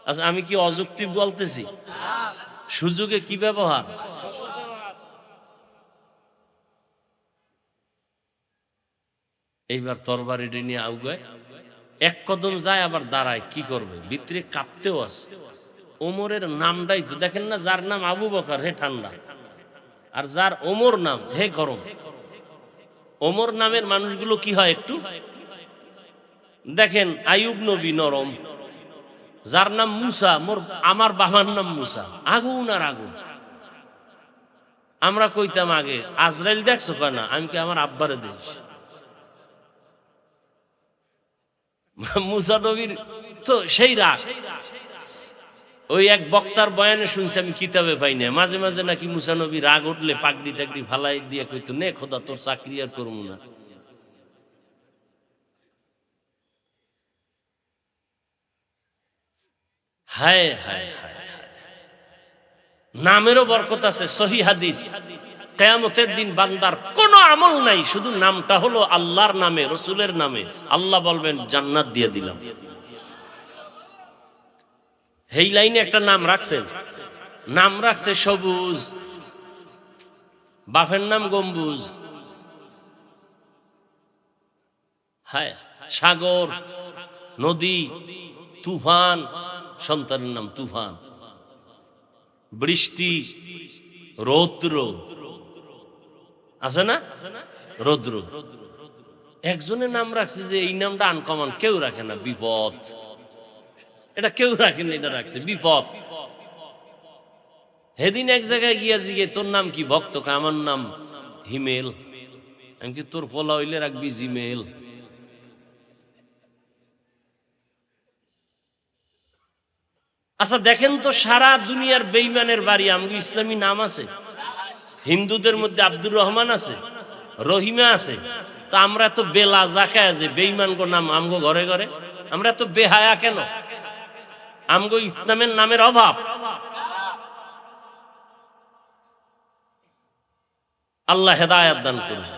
আচ্ছা, আমি কি অযৌক্তিক বলতেছি? সুযোগে কি ব্যবহার? এইবার তরবারিটা নিয়ে আউগায়, এক কদম যায় আবার দাঁড়ায়, কি করবে? ভিতরে কাঁপতেও আছে। ওমরের নামটাই তো দেখেন না, যার নাম আবু বকর হে ঠান্ডা, আর যার ওমর নাম হে গরম। ওমর নামের মানুষগুলো কি হয় একটু দেখেন, আইয়ুব নবী নরম, যার নাম মুসা, আমার বাবার নাম মুসা, আগুন আর আগুন। আমরা কইতাম আগে, আজরাইল দেখছো কয় না, আমি কি আমার আব্বারে দেশ। মুসা নবীর তো সেই রাগ। ওই এক বক্তার বয়ানে শুনছি, আমি কিতাবে পাই না, মাঝে মাঝে নাকি মুসা নবী রাগ উঠলে পাগড়ি টাগড়ি ফালাই দিয়ে কইতো, নে খোদা তোর চাকরি আর করবো না। হায় হায় হায়, নামেরও বরকত আছে। সহিহ হাদিস, কিয়ামতের দিন বান্দার কোনো আমল নাই, শুধু নামটা হলো আল্লাহর নামে, রসুলের নামে, আল্লাহ বলবেন জান্নাত দিয়ে দিলাম। এই লাইনে একটা নাম রাখছেন, নাম রাখছে সবুজ, বাপের নাম গম্বুজ। হায়, সাগর, নদী, তুফান, সন্তানের নাম তুফান, বৃষ্টি, রৌদ্র আছে না, রৌদ্র। একজনের নাম রাখছে যে এই নামটা আনকমন, কেউ রাখে না, বিপদ। এটা কেউ রাখেন, এটা রাখছে বিপদ। সেদিন এক জায়গায় গিয়া জিগে, তোর নাম কি? ভক্ত, আমার নাম হিমেল। আমি কি, তোর পোলা হইলে রাখবি জিমেল। আচ্ছা দেখেন তো, সারা দুনিয়ার বেঈমানের বাড়ি আমগো ইসলামী নাম আছে। হিন্দুদের মধ্যে আব্দুর রহমান আছে, রহিমা আছে, তা আমরা এত বেলা জাকায় যে বেঈমান গো নাম আমগো ঘরে ঘরে, আমরা এত বেহায়া কেন? আমগো ইসলামের নামের অভাব। আল্লাহ হেদায়েত দান করুন।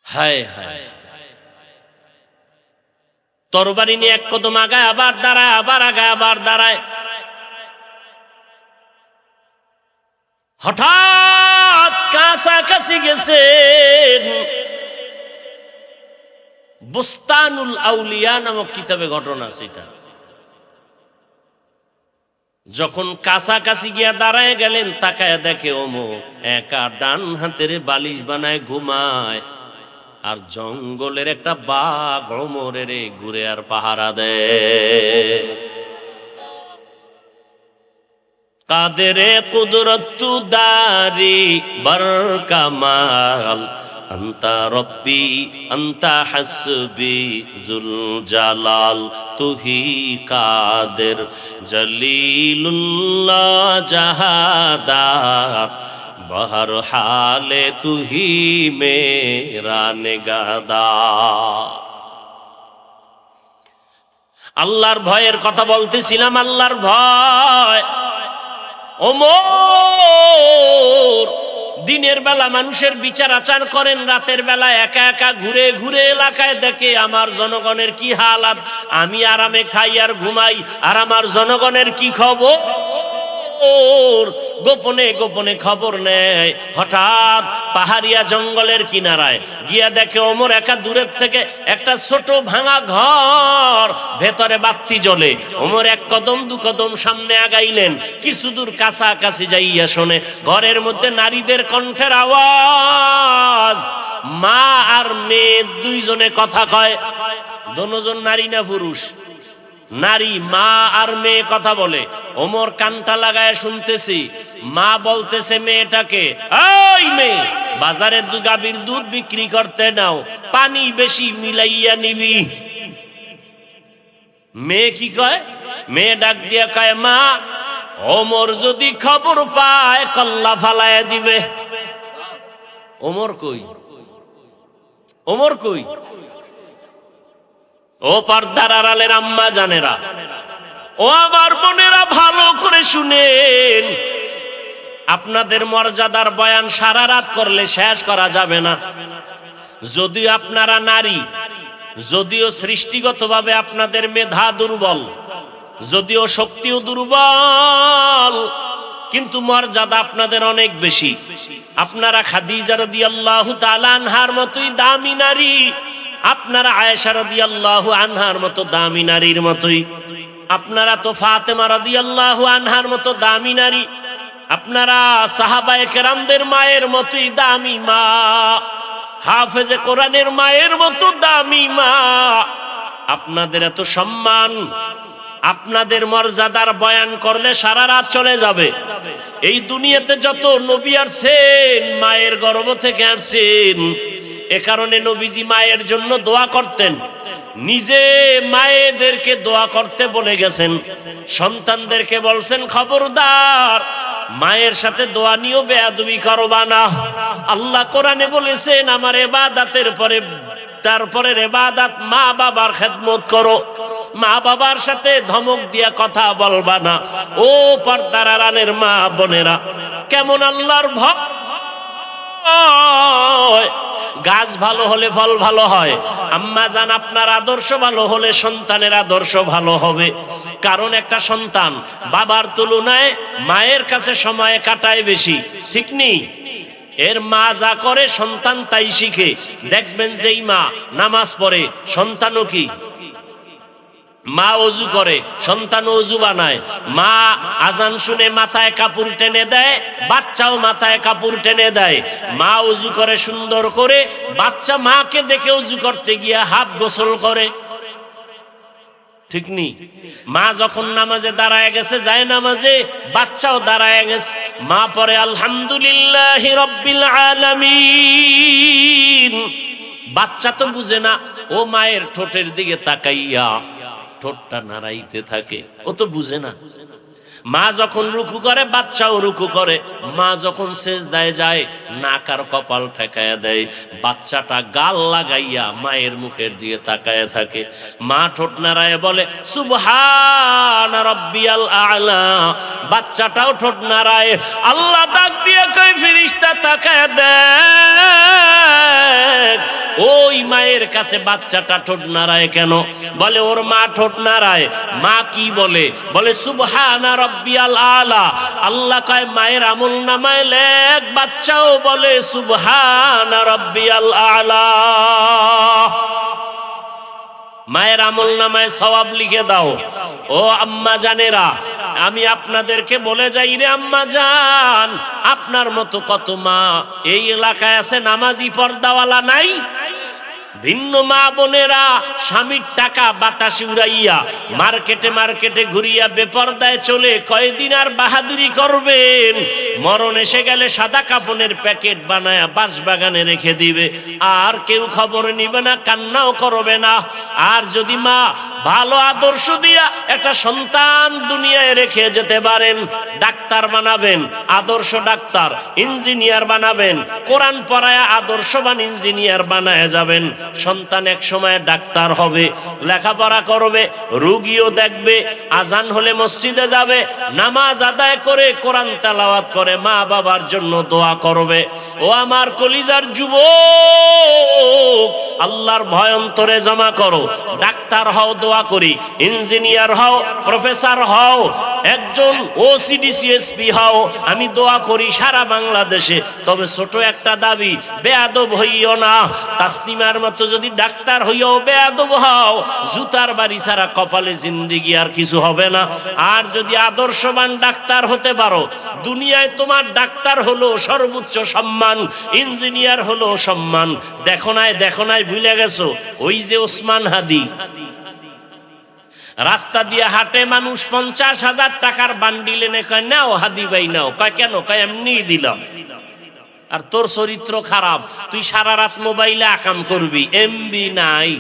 হায় হায়, তরবারি নিয়ে এক কদম আগায় আবার দাঁড়ায়, আবার আগায় আবার দাঁড়ায়। হঠাৎ কাছাকাছি গেছে, বুস্তানুল আউলিয়া নামক কিতাবে ঘটনা সেটা। যখন কাছাকাছি গিয়া দাঁড়ায় গেলেন, তাকায় দেখে ওমর একা ডান হাতের বালিশ বানায় ঘুমায়, আর জঙ্গলের একটা বাঘ ওমরের ঘুরে আর পাহারা দেয়। কাদেরে কুদরতু দারি বর কামাল, আন্তা রব্বি আন্তা হাসবি জুল জালাল, তুহি কাদের জলিলুল্লাহ জাহাদার, বহর হালে তুহি মেরা নিগাহদার। আল্লাহর ভয়ের কথা বলতেছিলাম, আল্লাহর ভয়। ওমর দিনের বেলা মানুষের বিচার আচার করেন, রাতের বেলা একা একা ঘুরে ঘুরে এলাকায় দেখে আমার জনগণের কি হালাত। আমি আরামে খাই আর ঘুমাই, আর আমার জনগণের কি খবর। গোপনে গোপনে খবর নেয়। হঠাৎ পাহাড়িয়া জঙ্গলের কিনারায় গিয়া দেখে ওমর একা দূরের থেকে একটা ছোট ভাঙা ঘর, ভেতরে বাতি জ্বলে। ওমর এক কদম দু কদম সামনে আগাইলেন, কিছু দূর কাছাকাছি যাইয়া শোনে ঘরের মধ্যে নারীদের কণ্ঠের আওয়াজ। মা আর মেয়ে দুইজনে কথা কয়। দোনোজন নারী না পুরুষ? নারী। মা আর মেয়ে কথা বলে। ওমর কানটা লাগায় শুনতেছি। মা বলতেছে মেয়েটাকে, এই মেয়ে, বাজারে গাভীর দুধ বিক্রি করতে নাও, পানি বেশি মিলাইয়া নিবি। মেয়ে কি কয়? মেয়ে ডাক দিয়া কয়, মা, ওমর যদি খবর পায় কল্লা ফালায়া দিবে। ওমর কই? ওমর কই? ও পর্দার আড়ালের আম্মা জানেরা, ও আমার বোনেরা, ভালো করে শুনেন। আপনাদের মর্যাদার বয়ান সারা রাত করলে শেষ করা যাবে না। যদিও আপনারা নারী, যদিও সৃষ্টিগতভাবে আপনাদের মেধা দুর্বল, যদিও শক্তিও দুর্বল, কিন্তু মর্যাদা আপনাদের অনেক বেশি। আপনারা খাদিজা রাদিয়াল্লাহু তাআলা আনহার মতোই দামি নারী, আপনারা আয়েশা রাদিয়াল্লাহু আনহার মতো দামি নারীর মতোই। আপনারা তো ফাতেমা রাদিয়াল্লাহু আনহার মতো দামি নারী, আপনারা সাহাবায়ে কেরামদের মায়ের মতোই দামি মা, হাফেজে কোরআনের মায়ের মতো দামি মা। আপনাদের এত সম্মান, আপনাদের মর্যাদার বয়ান করলে সারা রাত চলে যাবে। এই দুনিয়াতে যত নবী আসছেন মায়ের গর্ভ থেকে আসছেন। এ কারণে নবীজি মায়ের জন্য দোয়া করতেন, নিজে মায়েদেরকে দোয়া করতে বলে গেছেন। সন্তানদেরকে বলছেন, খবরদার মায়ের সাথে দোয়া নিয়েও বেয়াদবি করবা না। আল্লাহ কোরআনে বলেছেন, আমার ইবাদতের পরে তারপরের ইবাদত মা বাবার খেদমত করো, মা বাবার সাথে ধমক দিয়া কথা বলবা না। ও পর্দার আড়ালের মা বোনেরা, কেমন আল্লাহর ভয়! গাছ ভালো হলে ফল ভালো হয়। আম্মা জান, আপনার আদর্শ ভালো হলে সন্তানের আদর্শ ভালো হবে। কারণ একটা সন্তান বাবার তুলনায় মায়ের কাছে সময় কাটায় বেশি, ঠিক নেই? এর মা যা করে সন্তান তাই শিখে। দেখবেন যেই মা নামাজ পড়ে সন্তানও কি? মা ওযু করে, সন্তান ওযু বানায়। মা আজান শুনে মাথায় কাপড় টেনে দেয়, বাচ্চাও মাথায় কাপড় টেনে দেয়। মা ওযু করে সুন্দর করে, বাচ্চা মাকে দেখে ওযু করতে গিয়ে হাফ গোসল করে, ঠিক নেই? মা যখন নামাজে দাঁড়ায় গেছে, যায় নামাজে, বাচ্চাও দাঁড়ায় গেছে, মা পড়ে আলহামদুলিল্লাহি রাব্বিল আলামিন। বাচ্চা তো বুঝে না, ও মায়ের ঠোঁটের দিকে তাকাইয়া ঠোঁটটা নাড়াইতে থাকে, ও তো বুঝে না। মা যখন রুকু করে বাচ্চাও রুকু করে, মা যখন সেজদায় যায় নাক আর কপাল ঠেকায়া দেয়, বাচ্চাটা গাল লাগাইয়া মায়ের মুখের দিকে তাকায়া থাকে। মা ঠোঁট নাড়ায় বলে সুবহানা রাব্বিয়াল আ'লা, বাচ্চাটাও ঠোঁট নাড়ায়। আল্লাহ ডাক দিয়ে কয়, ফেরেশতা তাকায়া দেখ, ওই মায়ের কাছে বাচ্চাটা ঠোঁট নাড়ায় কেন? বলে ওর মা ঠোঁট নাড়ায়। মা কি বলে? বলে সুবহানা রাব্বিয়াল আ'লা। আল্লাহ কয়, মায়ের আমল নামায় লেখ। বাচ্চাও বলে সুবহানা রাব্বিয়াল আ'লা। মায়ের আমল নামায় সওয়াব লিখে দাও। ও আম্মা জানেরা, আমি আপনাদেরকে বলে যাই রে আম্মা জান, আপনার মতো কত মা এই এলাকায় আছে নামাজি পর্দাওয়ালা নাই? ভিন্ন মা বোনেরা স্বামীর টাকা বাতাসে উড়াইয়া মার্কেটে মার্কেটে ঘুরিয়া বেপরদায় চলে কয়দিন আর বাহাদুরি করবেন? মরণ এসে গেলে সাদা কাপনের প্যাকেট বানায়া বাঁশবাগানে রেখে দিবে, আর কেউ খবর নিবে না, কান্নাও করবে না। আর যদি মা ভালো আদর্শ দিয়া একটা সন্তান দুনিয়ায় রেখে যেতে পারেন, ডাক্তার বানাবেন, আদর্শ ডাক্তার, ইঞ্জিনিয়ার বানাবেন, কোরআন পড়ায়া আদর্শবান ইঞ্জিনিয়ার বানায়া যাবেন। সন্তান এক সময় ডাক্তার হবে, লেখাপড়া করবে, রোগীও দেখবে, আজান হলে মসজিদে যাবে, নামাজ আদায় করে কোরআন তেলাওয়াত করে মা বাবার জন্য দোয়া করবে। ও আমার কলিজার যুবক, আল্লাহর ভয় অন্তরে জমা করো। ডাক্তার হও দোয়া করি, ইঞ্জিনিয়ার হও, প্রফেসর হও, একজন ওসিডিসিএসপি হও, আমি দোয়া করি সারা বাংলাদেশে। তবে ছোট একটা দাবি, বেয়াদব হইও না। তাসনিমার মতো যদি ডাক্তার হইও বেয়াদব হও, জুতার বাড়ি ছাড়া কপালে জিন্দেগি আর কিছু হবে না। আর যদি আদর্শবান ডাক্তার হতে পারো, দুনিয়ায় তোমার ডাক্তার হলো সর্বোচ্চ সম্মান, ইঞ্জিনিয়ার হলো সম্মান। দেখো নাই ভুলে গেছো ওই যে ওসমান হাদি, রাস্তা দিয়ে হাঁটে মানুষ 50,000 টাকার বান্ডিল এনে কয় নাও হাদি ভাই নাও, কয় কেন, কয় এমনি দিলাম। আর তোর চরিত্র খারাপ, তুই সারা রাত মোবাইলে আকাম করবি, এমবি নাই।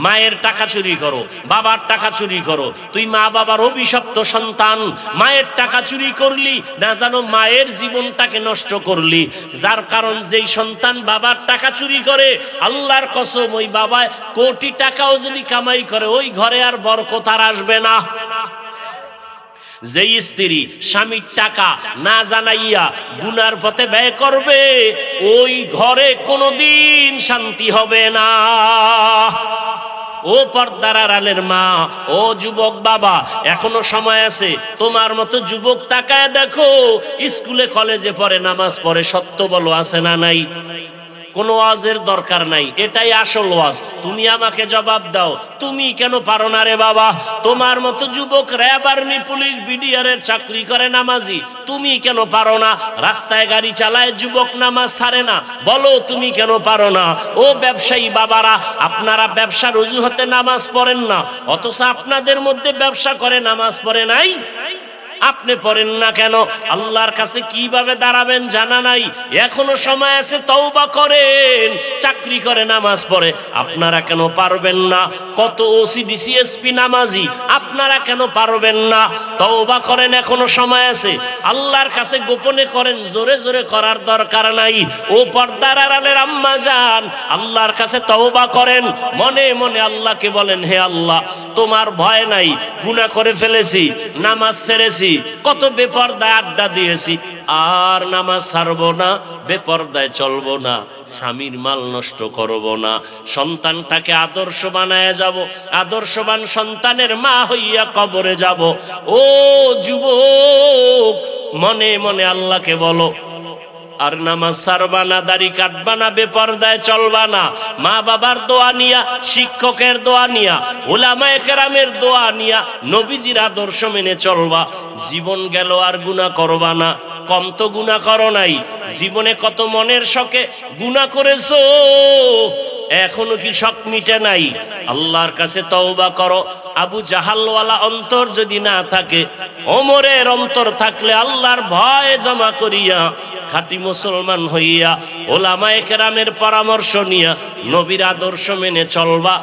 মায়ের টাকা চুরি করো, বাবার টাকা চুরি করো, তুই মা বাবার অভিশপ্ত সন্তান। মায়ের টাকা চুরি করলি না জানো, মায়ের জীবনটাকে নষ্ট করলি। যার কারণ যেই সন্তান বাবার টাকা চুরি করে, আল্লাহর কসম ওই বাবা কোটি টাকাও যদি কামাই করে, ওই ঘরে আর বরকত আর আসবে না। যেই স্ত্রী স্বামীর টাকা না জানাইয়া গুনার পথে ব্যয় করবে, ওই ঘরে কোনোদিন শান্তি হবে না। ও পর্দার আড়ালের মা, ও যুবক বাবা, এখনো সময় আছে। তোমার মতো যুবক তাকায় দেখো, স্কুলে কলেজে পড়ে, নামাজ পড়ে, সত্য বলো আছে না নাই? কোনো ওয়াজের দরকার নাই, এটাই আসল ওয়াজ। তুমি আমাকে জবাব দাও, তুমি কেন পারো না রে বাবা? তোমার মতো যুবক র্যাব, আর্মি, পুলিশ, বিডিআরের চাকরি করে, নামাজি, তুমি কেন পারো না? রাস্তায় গাড়ি চালায় যুবক, নামাজ ছাড়ে না, বলো তুমি কেন পারো না? ও ব্যবসায়ী বাবারা, আপনারা ব্যবসার অজুহাতে নামাজ পড়েন না, অথচ আপনাদের মধ্যে ব্যবসা করে নামাজ পড়ে নাই। আপনি পড়েন না কেন? আল্লাহর কাছে কিভাবে দাঁড়াবেন জানা নাই। এখনো সময় আছে, তওবা করেন। চাকরি করে নামাজ পড়ে, আপনারা কেন পারবেন না? কত ওসিডিসিএসপি নামাজি, আপনারা কেন পারবেন না? তওবা করেন, এখনো সময় আছে। আল্লাহর কাছে গোপনে করেন, জোরে জোরে করার দরকার নাই। ও পর্দার আড়ালের আম্মা জান, আল্লাহর কাছে তওবা করেন, মনে মনে আল্লাহকে বলেন, হে আল্লাহ, তোমার ভয় নাই, গুনাহ করে ফেলেছি, নামাজ ছেড়েছি, কত বেপরদায় আড্ডা দিয়েছি, আর নামাজ ছাড়বো না, বেপরদায় চলবো না, স্বামীর মাল নষ্ট করব না, সন্তানটাকে আদর্শ বানায় যাব, আদর্শবান সন্তানের মা হইয়া কবরে যাব। ও যুবক, মনে মনে আল্লাহকে বলো, আর নামাজ ছাড়বা না, দাড়ি কাটবা না, বেপরদায় চলবা না, মা বাবার দোয়া নিয়া, শিক্ষকের দোয়া নিয়া, উলামায়ে কেরামের দোয়া নিয়া, নবীজির আদর্শ মেনে চলবা। জীবন গেল আর গুনাহ করবা না। কম তো গুনাহ করো নাই, জীবনে কত মনের শখে গুনাহ করেছো, এখনো কি শখ মিটে নাই? আল্লাহর কাছে তওবা করো। আবু জাহালওয়ালা অন্তর যদি না থাকে, ওমরের অন্তর থাকলে আল্লাহর ভয় জমা করিয়া, খাঁটি মুসলমান হইয়া, ওলামায়ে কেরামের পরামর্শ নিয়া, নবীর আদর্শ মেনে চলবা।